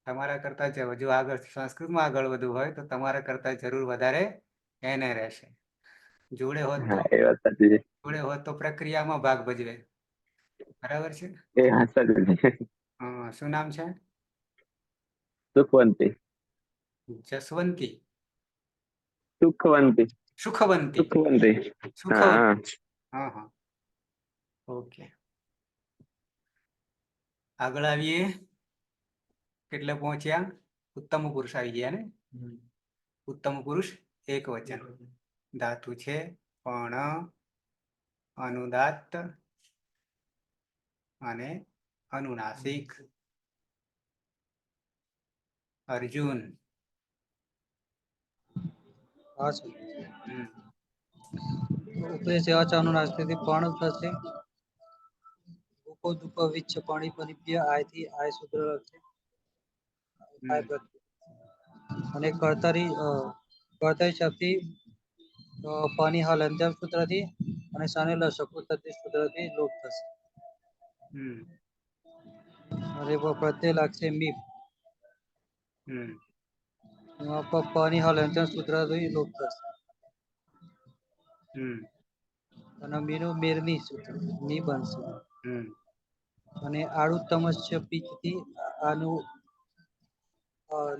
તમારા કરતા હજુ આગળ સંસ્કૃતમાં આગળ વધવું હોય તો તમારા કરતા જરૂર વધારે એને રહેશે. જોડે હોત તો હા એ વાત સાચી છે. પ્રક્રિયામાં ભાગ ભજવે. બરાબર છે. એ વાત સાચી છે. શું નામ છે? સુખવંતી. જસવંતી? સુખવંતી. સુખવંતી? સુખવંતી. હા. સુખવંતી. હા. ઓકે, આગળ આવીએ. કેટલે પહોંચ્યા? ઉત્તમ પુરુષ આવી ગયા ને. ઉત્તમ પુરુષ એક વચન. ધાતુ છે પણ, અનુદાત્ત અને અનુનાસિક. અર્જુન. હા સર. હમ ઉપરી સેવા ચાનું નાસ્તિથી પણ થશે. ઉપો દુપો વિચ્છ પાણી પરિપ્ય આયથી આય સૂત્ર લખશે. હમ અને કર્તરી શક્તિ પાણી હાલ અંતિમ સૂત્રથી અને સાનેલા સકુતથી સૂત્રથી લોપ થશે. હમ અને પ્રત્યય લાગશે મીપ. હમ પાણી હાલ અંતિમ સૂત્રથી લોપ થશે. હમ અને મીનું મેરની સૂત્ર ની બનશે. હમ અને આડું તમસ્ય પિત્તથી આનું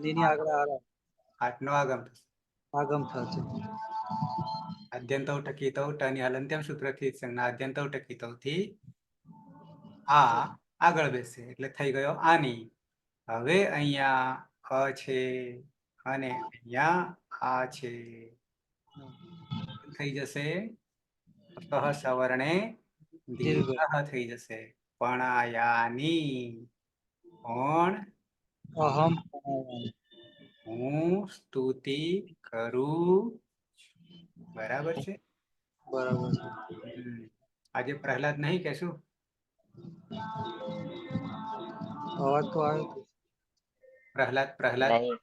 નીની આગળ આઠનો આગમ થશે. આગમ થશે. આદ્યંતૌ ટકીતૌ ટની હલંત્યમ સૂત્રથી સંજ્ઞા ટકીતૌથી આ આગળ બેસે એટલે થઈ ગયો આની. હવે અહીંયા છે અને અહીંયા આ છે. થઈ જશે સવર્ણે દીર્ઘ દીર્ઘ થઈ જશે. પણાયાની. પણ અહમ હું સ્તુતિ કરું. બરાબર છે. બરાબર છે. આજે પ્રહલાદ નહીં કે શું? અવાજ તો આવે. પ્રહલાદ નહીં,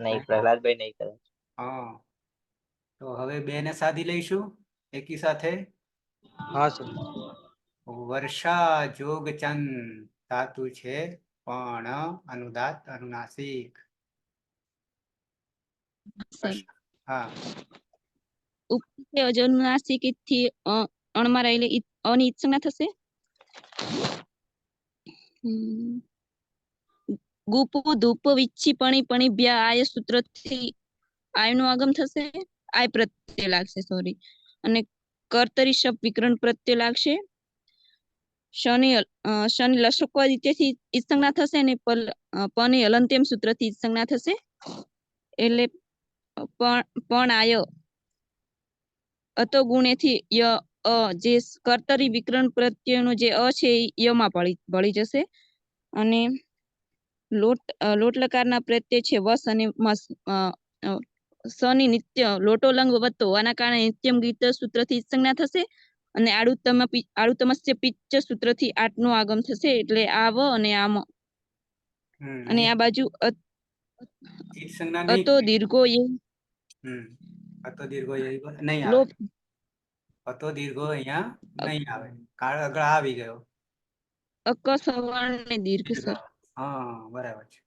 નહીં પ્રહલાદભાઈ નહીં કરે. હા, તો હવે બે ને સાધી લઈશું એકી સાથે. હા સર. વર્ષા જોગચંદ ધાતુ છે પણ, અનુદાત્ત અનુનાસિક. હા. ઉપસે અજનુનાસિક થી અણમાં રહેલી અની ઈચ્છના થશે. ગુપુ ધૂપ વિચ્છી પણી બ્યા આય સૂત્ર થી આય નું આગમ થશે. આય પ્રત્યય લાગશે, સોરી. અને કર્તરી શબ્દ વિકરણ પ્રત્યય લાગશે. શનિ લસકવાદિત્યથી ઈસંજ્ઞા થશે અને પની હલંત્યમ સૂત્રથી ઈસંજ્ઞા થશે. એટલે પણ આય અતો ગુણેથી ય જે કર્તરી વિકરણ પ્રત્યયનો જે છે એ યમાં ભળી જશે. અને લોટ લકારના પ્રત્યય છે વસ અને મસ. સની નિત્ય લોટો લંગ વધતો આના કારણે નિત્યમ ગીત સૂત્રથી સંજ્ઞા થશે. અને આડુતમસ્ય પિચ્ચ સૂત્રથી આઠનું આગમ થશે. એટલે આવ અને આમ. અને આ બાજુ ઈટ સંજ્ઞા નહીં અતો દીર્ઘો એ અતો દીર્ઘો નહીં આવે. લોપ અતો દીર્ઘો અહીંયા નહીં આવે, કારણ આગળ આવી ગયો. સવર્ણ ને દીર્ઘ સર. હા બરાબર છે.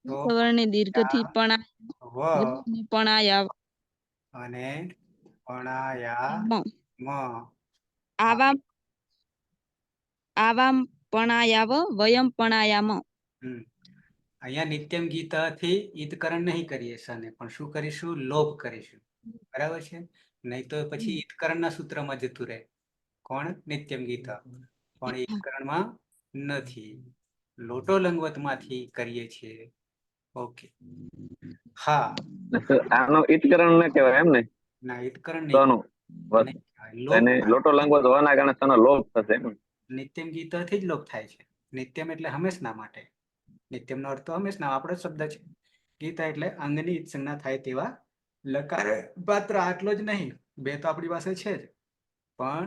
તો સવર્ણ દીર્ઘ થી પણ વ અને આવામ પણાયાવ વયમ પણાયામ. અહીંયા નિત્યમ ગીતાથી ઈદકરણ નહીં કરીએ સને, પણ શું કરીશું? લોપ કરીશું. બરાબર છે. નહીં તો પછી ઈદકરણના સૂત્રમાં જતું રહે. કોણ? નિત્યમ ગીતા. પણ ઈદકરણમાં નથી. લોટો લંગવત માંથી કરીએ છીએ. ઓકે. હા, આનો ઈતકરણ ન કહેવાય એમ ને? ના ઈતકરણ નહીં સનું નહીં કહેવાય. લોપ અને લોટો લાંબો હોવાના કારણે સનો લોપ થશે એમ. નિત્યમ ગીતથી જ લોપ થાય છે. નિત્યમ એટલે હંમેશના માટે. નિત્યમનો અર્થ તો હંમેશના આપણો જ શબ્દ છે. ગીતા એટલે અંગની ઈત સંજ્ઞા થાય તેવા લકાર પાત્ર. આટલો જ નહીં, બે તો આપણી પાસે છે જ, પણ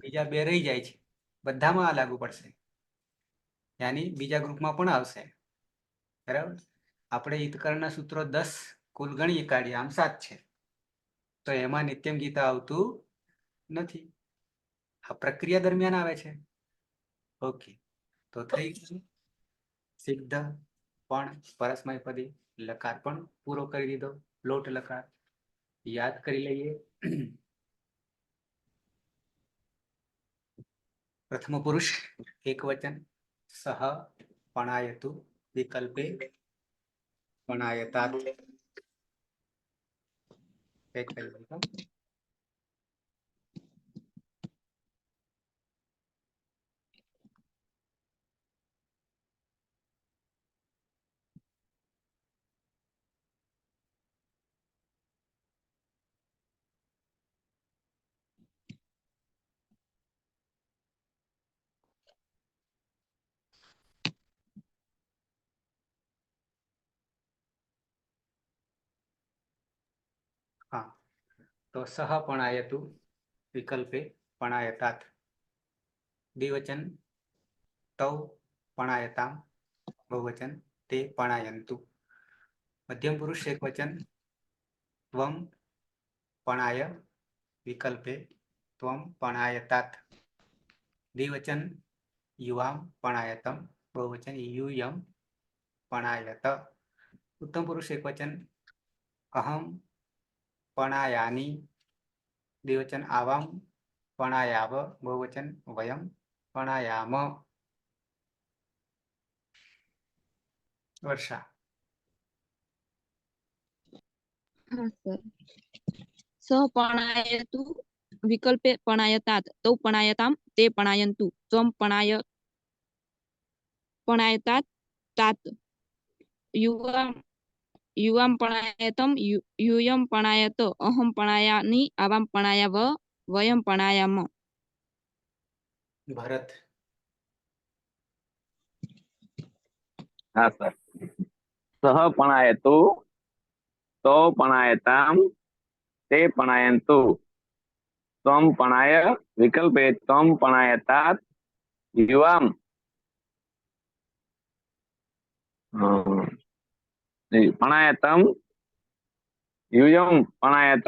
બીજા બે રહી જાય છે. બધામાં આ લાગુ પડશે, યાની બીજા ગ્રુપમાં પણ આવશે. બરાબર. આપણે ઈતકરણના સૂત્રો 10 કુલ ગણી કાઢીએ, આમ 7 છે, તો એમાં નિત્યમ ગીતા આવતું નથી. આ પ્રક્રિયા દરમિયાન આવે છે. ઓકે, તો થઈ ગયું સિદ્ધ પણ પરસ્મયપદી. લકાર પણ પૂરો કરી દીધો, લોટ લકાર. યાદ કરી લઈએ. પ્રથમ પુરુષ એકવચન સહ પણાયતુ વિકલ્પે પણાયતાत्. એક પરિવર્તન. હા, તો સહ પણાયતુ વિકલ્પે પણાયતાत्. દ્વિવચન તૌ પણાયતામ, બહુવચન તે પણાયन्तु. મધ્યમ પુરુષ એકવચન ત્વમ પણાય વિકલ્પે ત્વમ પણાયતાत्. દ્વિવચન યુવામ પણાયતમ, બહુવચન यूयम पणायत. उत्तम पुरुष एकवचन अहम पणायानि, द्विवचन आवाम पणायाव, बहुवचन वयम पणायाम. वर्षा. હા સર. સપણાયતુ વિકલ્પે પણાયતાत्, તૌ પણાયતામ, તે પણાયन्तु, ત્વમ પણાયતાत्, તાत्. યુવામ પણાયતમ, यूयम पणायत, अहम पणायानि, आवाम पणायाव, वयम पणायाम. भरत. હા સર. સહ પણાયતુ, તો પણાયતામ, તે પણાયन्तु, ત્વમ પણાય વિકલ્પે ત્વમ પણાયતાत्, યુવામ પણાયતમ, यूयम पणायत,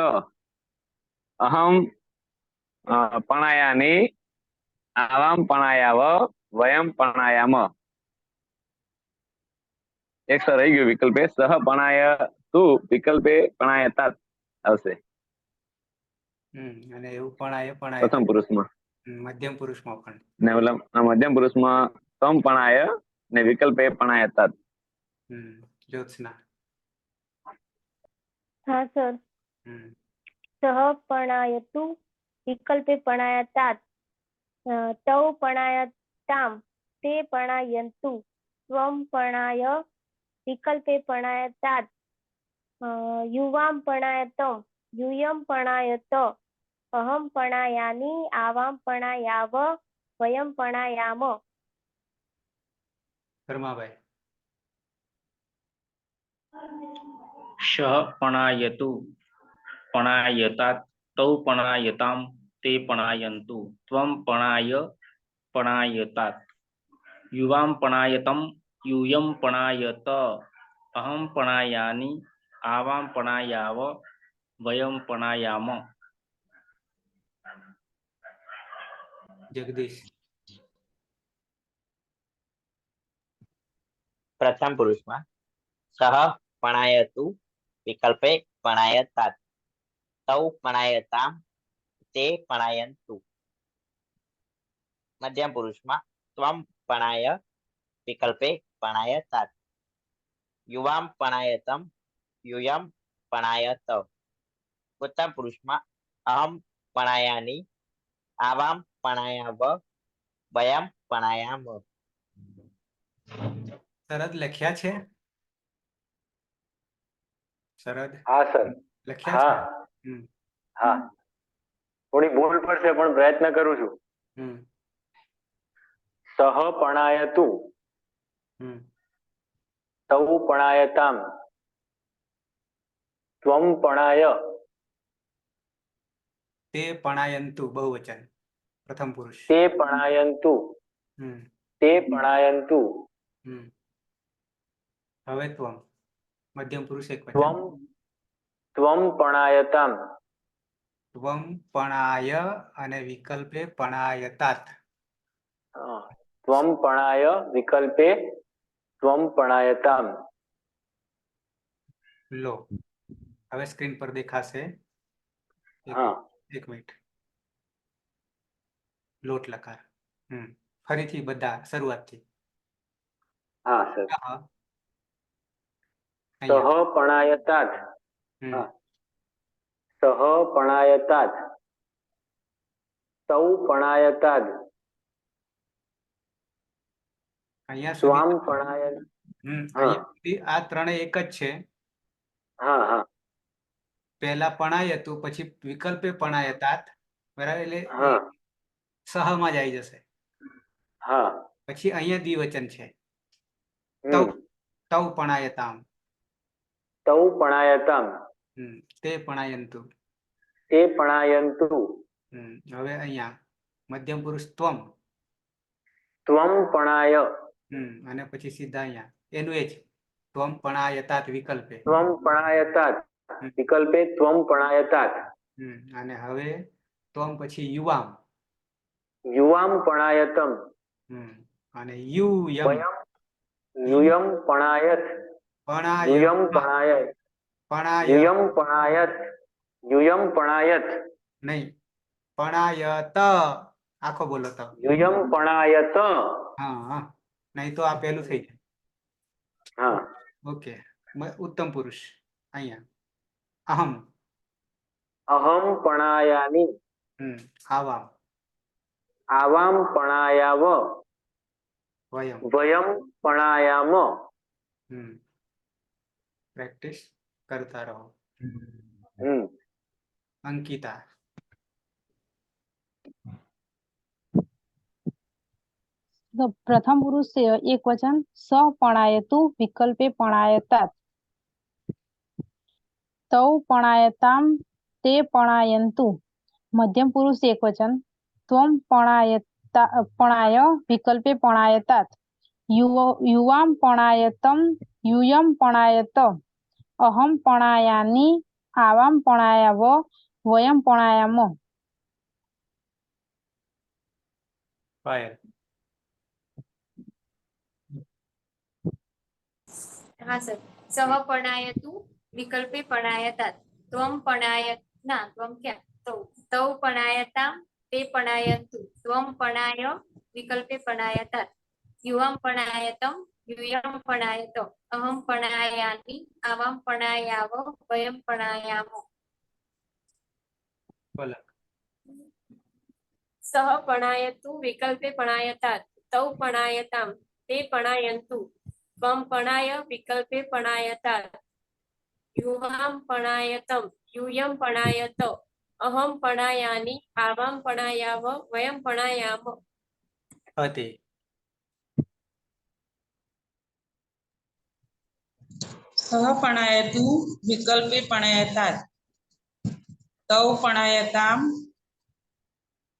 अहम पणायानि, आवाम पणायाव, वयम पणायाम. એક સર રહી ગયું વિકલ્પે સહ પણાયતુ વિકલ્પે પણાયતાत् આવશે અને એવું પણાય પ્રથમ પુરુષમાં. મધ્યમ પુરુષમાં પણ. ને ઓલા મધ્યમ પુરુષમાં તમ પણાય ને વિકલ્પે પણાયતાत्. જ્યોત્સના. હા સર. સહ પણાયતુ વિકલ્પે પણાયતાत्, તૌ પણાયતામ, તે પણાયन्तु, ત્વમ પણાય વિકલ્પે પણાયતાत्, યુવામ પણાયતમ, यूयम पणायत, अहम पणायानि, आवाम पणायाव, वयम पणायाम. ધર્માભાઈ. सः पणायतु पणायतात्, तौ पणायताम, ते पणायन्तु, त्वं पणाय पणायतात्. युवां पणायतम, यूयं पणायत, अहं पणायानि, आवां पणायाव, वयं पणायाम. જગદીશ. પ્રથમ પુરુષમાં સહ પણાયતુ વિકલ્પે પણાયતાत्, તૌ પણાયતામ, તે પણાયन्तु. મધ્યમ પુરુષમાં ત્વમ પણાય વિકલ્પે પણાયતાत्, યુવામ પણાયતમ, यूयम पणायत. ઉત્તમ પુરુષમાં અહમ પણાયાનિ, આવામ પણાયાવ, વયમ પણાયામ. શરદ લખ્યા છે. શરદ હા સર. લખ્યા છે? હા હમ હા, થોડી ભૂલ પડશે પણ પ્રયત્ન કરું છું. હમ સહ પણાયતુ હમ તૌ પણાયતામ ત્વમ પણાય તે પણાયંતુ બહુવચન પ્રથમ પુરુષ. તે પણાયંતુ હમ તે પણાયંતુ હમ હવે ત્વમ મધ્યમ પુરુષ એક વચન. ત્વમ ત્વમ પણાયતામ ત્વમ પણાય અને વિકલ્પે પણાયતાત. ત્વમ પણાય વિકલ્પે ત્વમ પણાયતામ. લો હવે સ્ક્રીન પર દેખાશે. હા એક મિનિટ. લોટ લકાર. ફરીથી બધા શરૂઆતથી. હા સર. હા સહ પણાયતાત. હમ હા. સહ પણાયતાત તૌ પણાયતાદ અહીંયા ત્વામ સુધી પણાય. હા અહીંયા સુધી આ ત્રણેય એક જ છે. હા હા પહેલા પણાય હતું, પછી વિકલ્પે પણાયતાત, બરાબર, એટલે એ હા સહમાં જ આવી જશે. હા. પછી અહીંયા દ્વિવચન છે. તૌ હમ તૌ પણાયતામ. તૌ પણાયતામ તે પણાયંતુ. તે પણાયંતુ હવે અહીંયા મધ્યમ પુરુષ ત્વમ. ત્વમ પણાય અને પછી સીધા અહીંયા એનું એ જ ત્વમ પણાયતાત વિકલ્પે. ત્વમ પણાયતાત હમ, વિકલ્પે ત્વમ પણાયતાત અને હવે ત્વમ પછી યુવામ. યુવામ પણાયતમ અને યુ યમ. વયમ યુયમ પણાયત પણાય યુયમ પણાયત પણાય યુયમ પણાયત યુયમ પણાયત નહીં, પણાયત આખો બોલો તો. યુયમ પણાયત. હા, નહીં તો આ પહેલું થઈ જાય. હા. ઓકે. ઉત્તમ પુરુષ અહીંયા અહમ. અહમ પણાયાની આવામ. આવામ પણાયાવ વયમ. વયમ પણાયામ. પ્રેક્ટિસ કરતા રહો. અંકિતા. પ્રથમ પુરુષ એક વચન સ પણાયતુ વિકલ્પે પણાયતાત તૌ પણાયતામ તે પણાયંતુ. મધ્યમ પુરુષ એક વચન ત્વમ પણાય વિકલ્પે પણાયતાત યુવામ પણાયતમ યુયમ પણાયત અહમ પણાયાની આવામ પણાયાવ વયમ પણાયામ. પાયલ. હા સર. સહ પણાયતુ વિકલ્પે પણાયતાત ત્વમ પણાયત ના ત્વમ ક્યાં તૌ પણાયતામ તે પણાયંતુ ત્વમ પણાય વિકલ્પે પણાયતાત યુવામ પણાયતમ યુયમ પણાયત અહમ પણાયાની આવામ પણાયાવ વયમ પણાયામ. પલક. સહ પણાયતુ વિકલ્પે પણાયતાત તૌ પણાયતામ તે પણાયંતુ ત્વમ પણાય વિકલ્પે પણાયતાત યુવામ પણાયતમ યુયમ પણાયત અહમ પણાયાની આવામ પણાયાવ વયમ પણાયામ. હતી. સહ પણાયતુ વિકલ્પે પણાયતાત તૌ પણાયતામ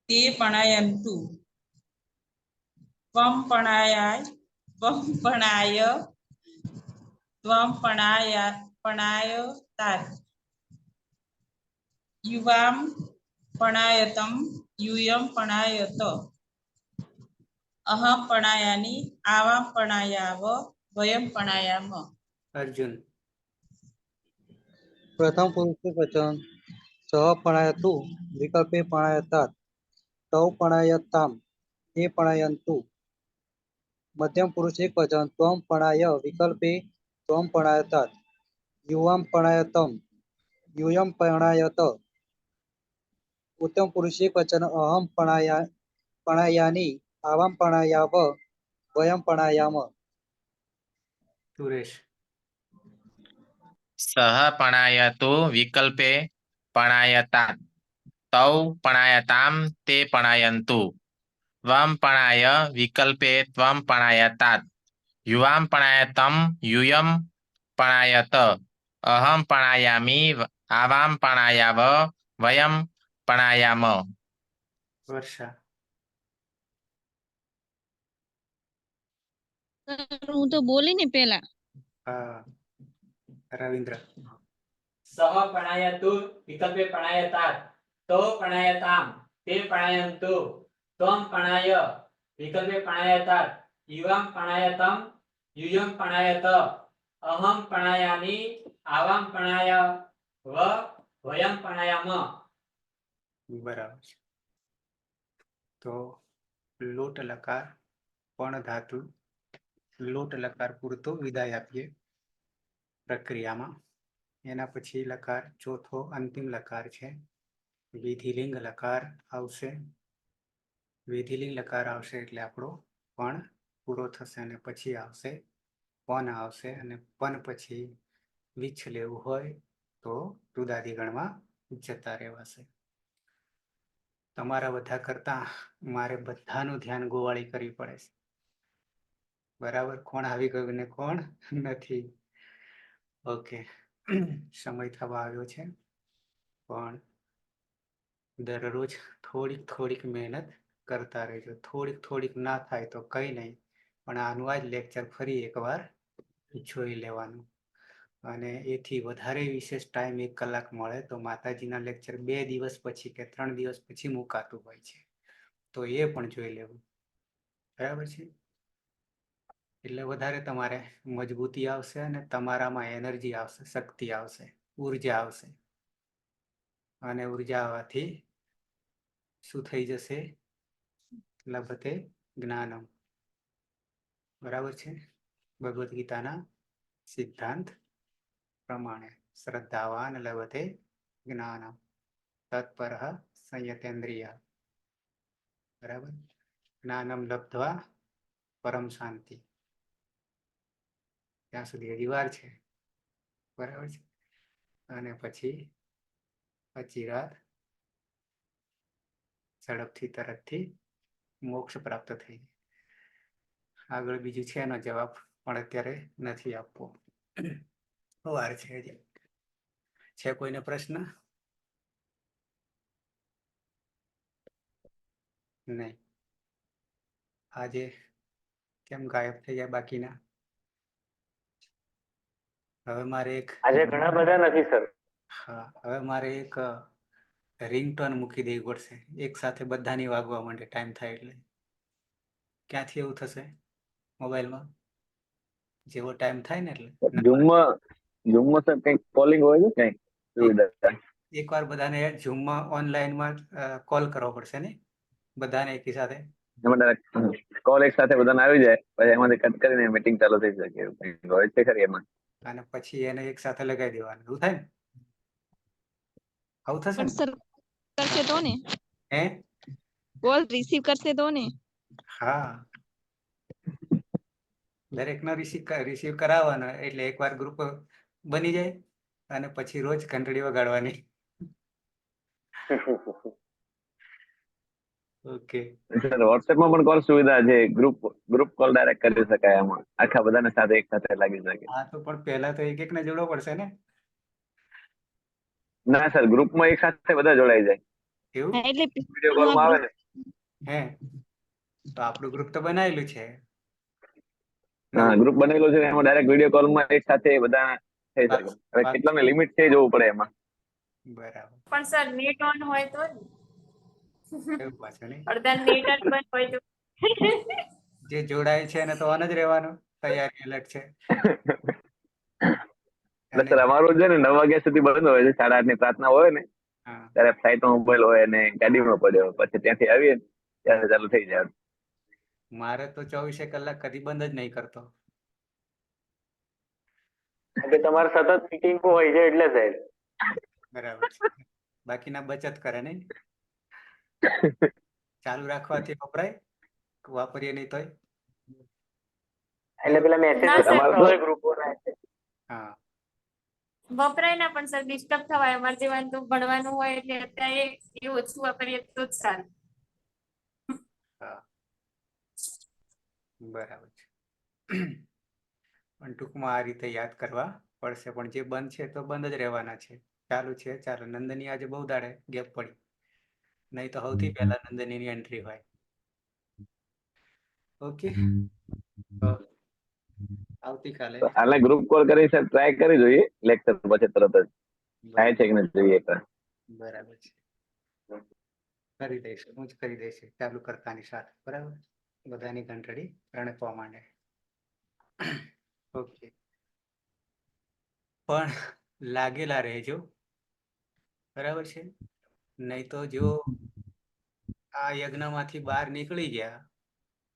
તે પણાયંતુ ત્વમ પણાય પણાયતાત યુવામ પણાયતમ યુયમ પણાયત અહમ પણાયાની આવામ પણાયાવ વયમ પણાયામ. અર્જુન. પ્રથમ પુરુષ એક વચન સહ પણાયતુ વિકલ્પે પણાયતાત તૌ પણાયતામ તે પણાયંતુ. મધ્યમ પુરુષ એક વચન ત્વમ પણાય વિકલ્પે ત્વમ પણાયતાત યુવામ પણાયતમ યુયમ પણાયત. ઉત્તમ પુરુષ એક વચન અહમ પણાયાની આવામ પણાયાવ વયમ પણાયામ. સુરેશ. સહ પણાયતુ વિકલ્પે પણાયતા તૌ પણાયતામ તે પણાયંતુ ત્વમ પણાય વિકલ્પે ત્વમ પણાયતાત યુવામ પણાયતમ યુયમ પણાયત અહમ પણાયામી આવામ પણાયાવ વયમ પણાયામ. વર્ષા. સર હું તો બોલી ને પેલા. હા, રવિન્દ્ર. સહ પણાયતુ વિકલ્પે પણાયતાત તૌ પણાયતામ તે પણાયંતુ ત્વમ પણાય વિકલ્પે પણાયતાત યુવામ પણાયતમ યુયમ પણાયત અહમ પણાયામી આવામ પણાયાવ વયમ પણાયામ. બરાબર છે. તો લોટ લકાર પણ ધાતુ લોટ લકાર પૂરતો વિદાય આપીએ પ્રક્રિયામાં. એના પછી લકાર ચોથો અંતિમ લકાર છે વિધિલિંગ લકાર આવશે. વિધિલિંગ લકાર આવશે એટલે આપણો પણ પૂરો થશે અને પછી આવશે પન આવશે અને પન પછી વિચ્છ લેવું હોય તો તુદાદી ગણમાં જતા રહેવાશે. તમારા બધા કરતા મારે બધાનું ધ્યાન ગોવાળી કરવી પડે છે. બરાબર, કોણ આવી ગયું ને કોણ નથી. ઓકે, સમય થવા આવ્યો છે પણ દરરોજ થોડીક મહેનત કરતા રહેજો. થોડીક ના થાય તો કઈ નહીં, પણ આનું આ જ લેક્ચર ફરી એકવાર જોઈ લેવાનું. અને એથી વધારે વિશેષ ટાઈમ 1 કલાક મળે તો માતાજીના લેક્ચર 2 દિવસ પછી કે 3 દિવસ પછી મુકાતું હોય છે, તો એ પણ જોઈ લેવું. બરાબર છે. એટલે વધારે તમારે મજબૂતી આવશે અને તમારામાં એનર્જી આવશે, શક્તિ આવશે, ઉર્જા આવશે. અને ઉર્જા આવવાથી શું થઈ જશે? લભતે જ્ઞાનમ. બરાબર છે. ભગવદ્ ગીતાના સિદ્ધાંત પ્રમાણે શ્રદ્ધાવાન લભતે જ્ઞાનમ તત્પરઃ સંયતેન્દ્રિય. બરાબર. જ્ઞાનમ લબ્ધવા પરમ શાંતિ. ત્યાં સુધી હજી વાર છે. બરાબર છે. અને પછી અચિરાત ઝડપથી તરતથી મોક્ષ પ્રાપ્ત થઈ. આગળ બીજું છે એનો જવાબ પણ અત્યારે નથી આપવો, વાર છે હજી. છે કોઈને પ્રશ્ન? નહીં. આજે કેમ ગાયબ થઈ ગયા બાકીના? હવે મારે એક આજે ઘણા બધા નથી સર. હા, હવે મારે એક રિંગટોન મૂકી દેવી પડશે. એક સાથે બધાની વાગવા માંડે ટાઈમ થાય એટલે. ક્યાંથી એવું થશે? મોબાઈલમાં જેવો ટાઈમ થાય ને એટલે ઝૂમમાં સર કંઈક કોલિંગ હોય છે કંઈક સુવિધા. એકવાર બધાને ઝૂમમાં ઓનલાઈનમાં કોલ કરવો પડશે ને બધાને એકી સાથે. એમાં કોલ એક સાથે બધાને આવી જાય પછી એમાંથી કટ કરીને મીટિંગ ચાલુ થઈ શકે એવું કંઈક હોય છે ખરી એમાં. અને પછી એને એક સાથે લગાવી દેવાનું. એવું થાય ને? આવું થશે પણ ને? સર કરશે તો ને હે? કોલ રિસીવ કરશે તો ને? હા, દરેકનો રિસીવ કરાવવાનો એટલે એકવાર ગ્રુપ બની જાય અને પછી રોજ ઘંટડી વગાડવાની. ઓકે. સર વોટ્સએપમાં પણ કોલ સુવિધા છે. ગ્રુપ કોલ ડાયરેક્ટ કરી શકાય એમાં. આખા બધાને સાથે એક સાથે લાગી શકે. હા, તો પણ પહેલા તો એકને જોડવો પડશે ને. ના સર, ગ્રુપમાં એક સાથે બધા જોડાઈ જાય. એવું? હા, એટલે વિડીયો કોલમાં આવે ને. હે, તો આપણું ગ્રુપ તો બનાવેલું છે. હા, ગ્રુપ બનેલો છે એમાં ડાયરેક્ટ વિડીયો કોલમાં એક સાથે બધા થઈ શકે. હવે કેટલાને લિમિટ છે જોવું પડે એમાં. બરાબર. પણ સર નેટ ઓન હોય તો જ. એવું પાછું નહીં. અડધા નેટ જ બંધ હોય તો. જે જોડાય છે એને તો ઓન જ રહેવાનું. તૈયારી એલર્ટ છે. એટલે સર અમારું છે ને 9 વાગ્યા સુધી બંધ હોય છે. 8:30 ની પ્રાર્થના હોય ને હા, ત્યારે ફ્લાઇટમાં મોબાઈલ હોય અને ગાડીમાં પડ્યો પછી ત્યાંથી આવીએ ને ત્યારે ચાલુ થઈ જાય. મારે તો 24 કલાક કદી બંધ જ નહીં કરતો. તમારે સતત મીટિંગ હોય છે એટલે સાહેબ. બરાબર છે. બાકીના બચત કરે નહીં. ચાલુ રાખવાથી વપરાય, વાપરીએ નહીં તોય. એટલે પેલા મેસેજ ના સર અમારે તો ગ્રુપ હા, વપરાય ના પણ સર ડિસ્ટર્બ થવાય અમારે જેવાનું તો ભણવાનું હોય એટલે અત્યારે એ ઓછું વાપરીએ તો જ સારું. હા બરાબર છે. પણ ટૂંકમાં આ રીતે યાદ કરવા પડશે. પણ જે બંધ છે તો બંધ જ રહેવાના છે, ચાલુ છે ચાલુ. નંદની આજે બહુ દાડે ગેપ પડી, નહીં તો સૌથી પહેલા નંદનીની એન્ટ્રી હોય. ઓકે, તો આવતીકાલે હાલે ગ્રુપ કોલ કરી સર ટ્રાય કરી જોઈએ લેક્ચર પછી તરત જ થાય છે કે નથી જોઈએ એકવાર. બરાબર છે, કરી દઈશું, હું જ કરી દઈશ ચાલુ કરતાની સાથે. બરાબર, બધાની ઘંટડી રણકવા માંડે. ઓકે, પણ લાગેલા રહેજો, બરાબર છે. નહીં તો જો આ યજ્ઞમાંથી બહાર નીકળી ગયા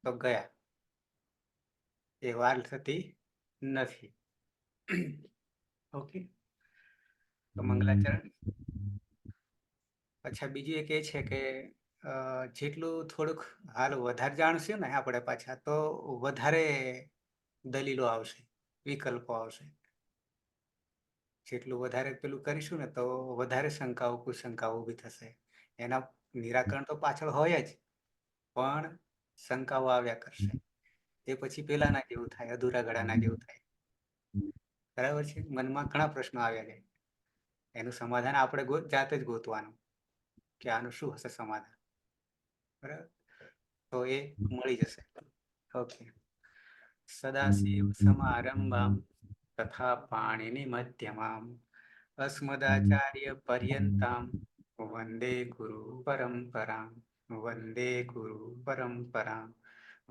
તો ગયા, એ વાર થતી નથી. ઓકે, તો મંગલાચરણ. અચ્છા, બીજું એક એ છે કે જેટલું થોડુંક હાલ વધારે જાણશું ને આપણે પાછા, તો વધારે દલીલો આવશે, વિકલ્પો આવશે. જેટલું વધારે પેલું કરીશું ને તો વધારે શંકાઓ કુશંકાઓ ઊભી થશે. એના નિરાકરણ તો પાછળ હોય જ, પણ શંકાઓ આવ્યા કરશે. એ પછી પેલાના જેવું થાય, અધૂરા ગળાના જેવું થાય. બરાબર છે, મનમાં ઘણા પ્રશ્નો આવ્યા છે. એનું સમાધાન આપણે જાતે જ ગોતવાનું કે આનું શું હશે સમાધાન. બરાબર, તો એ મળી જશે. ઓકે, સદાશિવ સમારંભામ તથા પાણીની મધ્યમામ અસ્મદાચાર્ય પર્યંતામ વંદે ગુરુ પરંપરામ વંદે ગુરુ પરંપરામ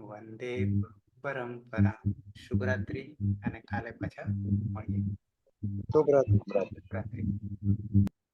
વંદે ગુરુ પરંપરામ. શુભરાત્રી, અને કાલે પાછા મળીએ. શુભરાત્રી. શુભરાત્રી.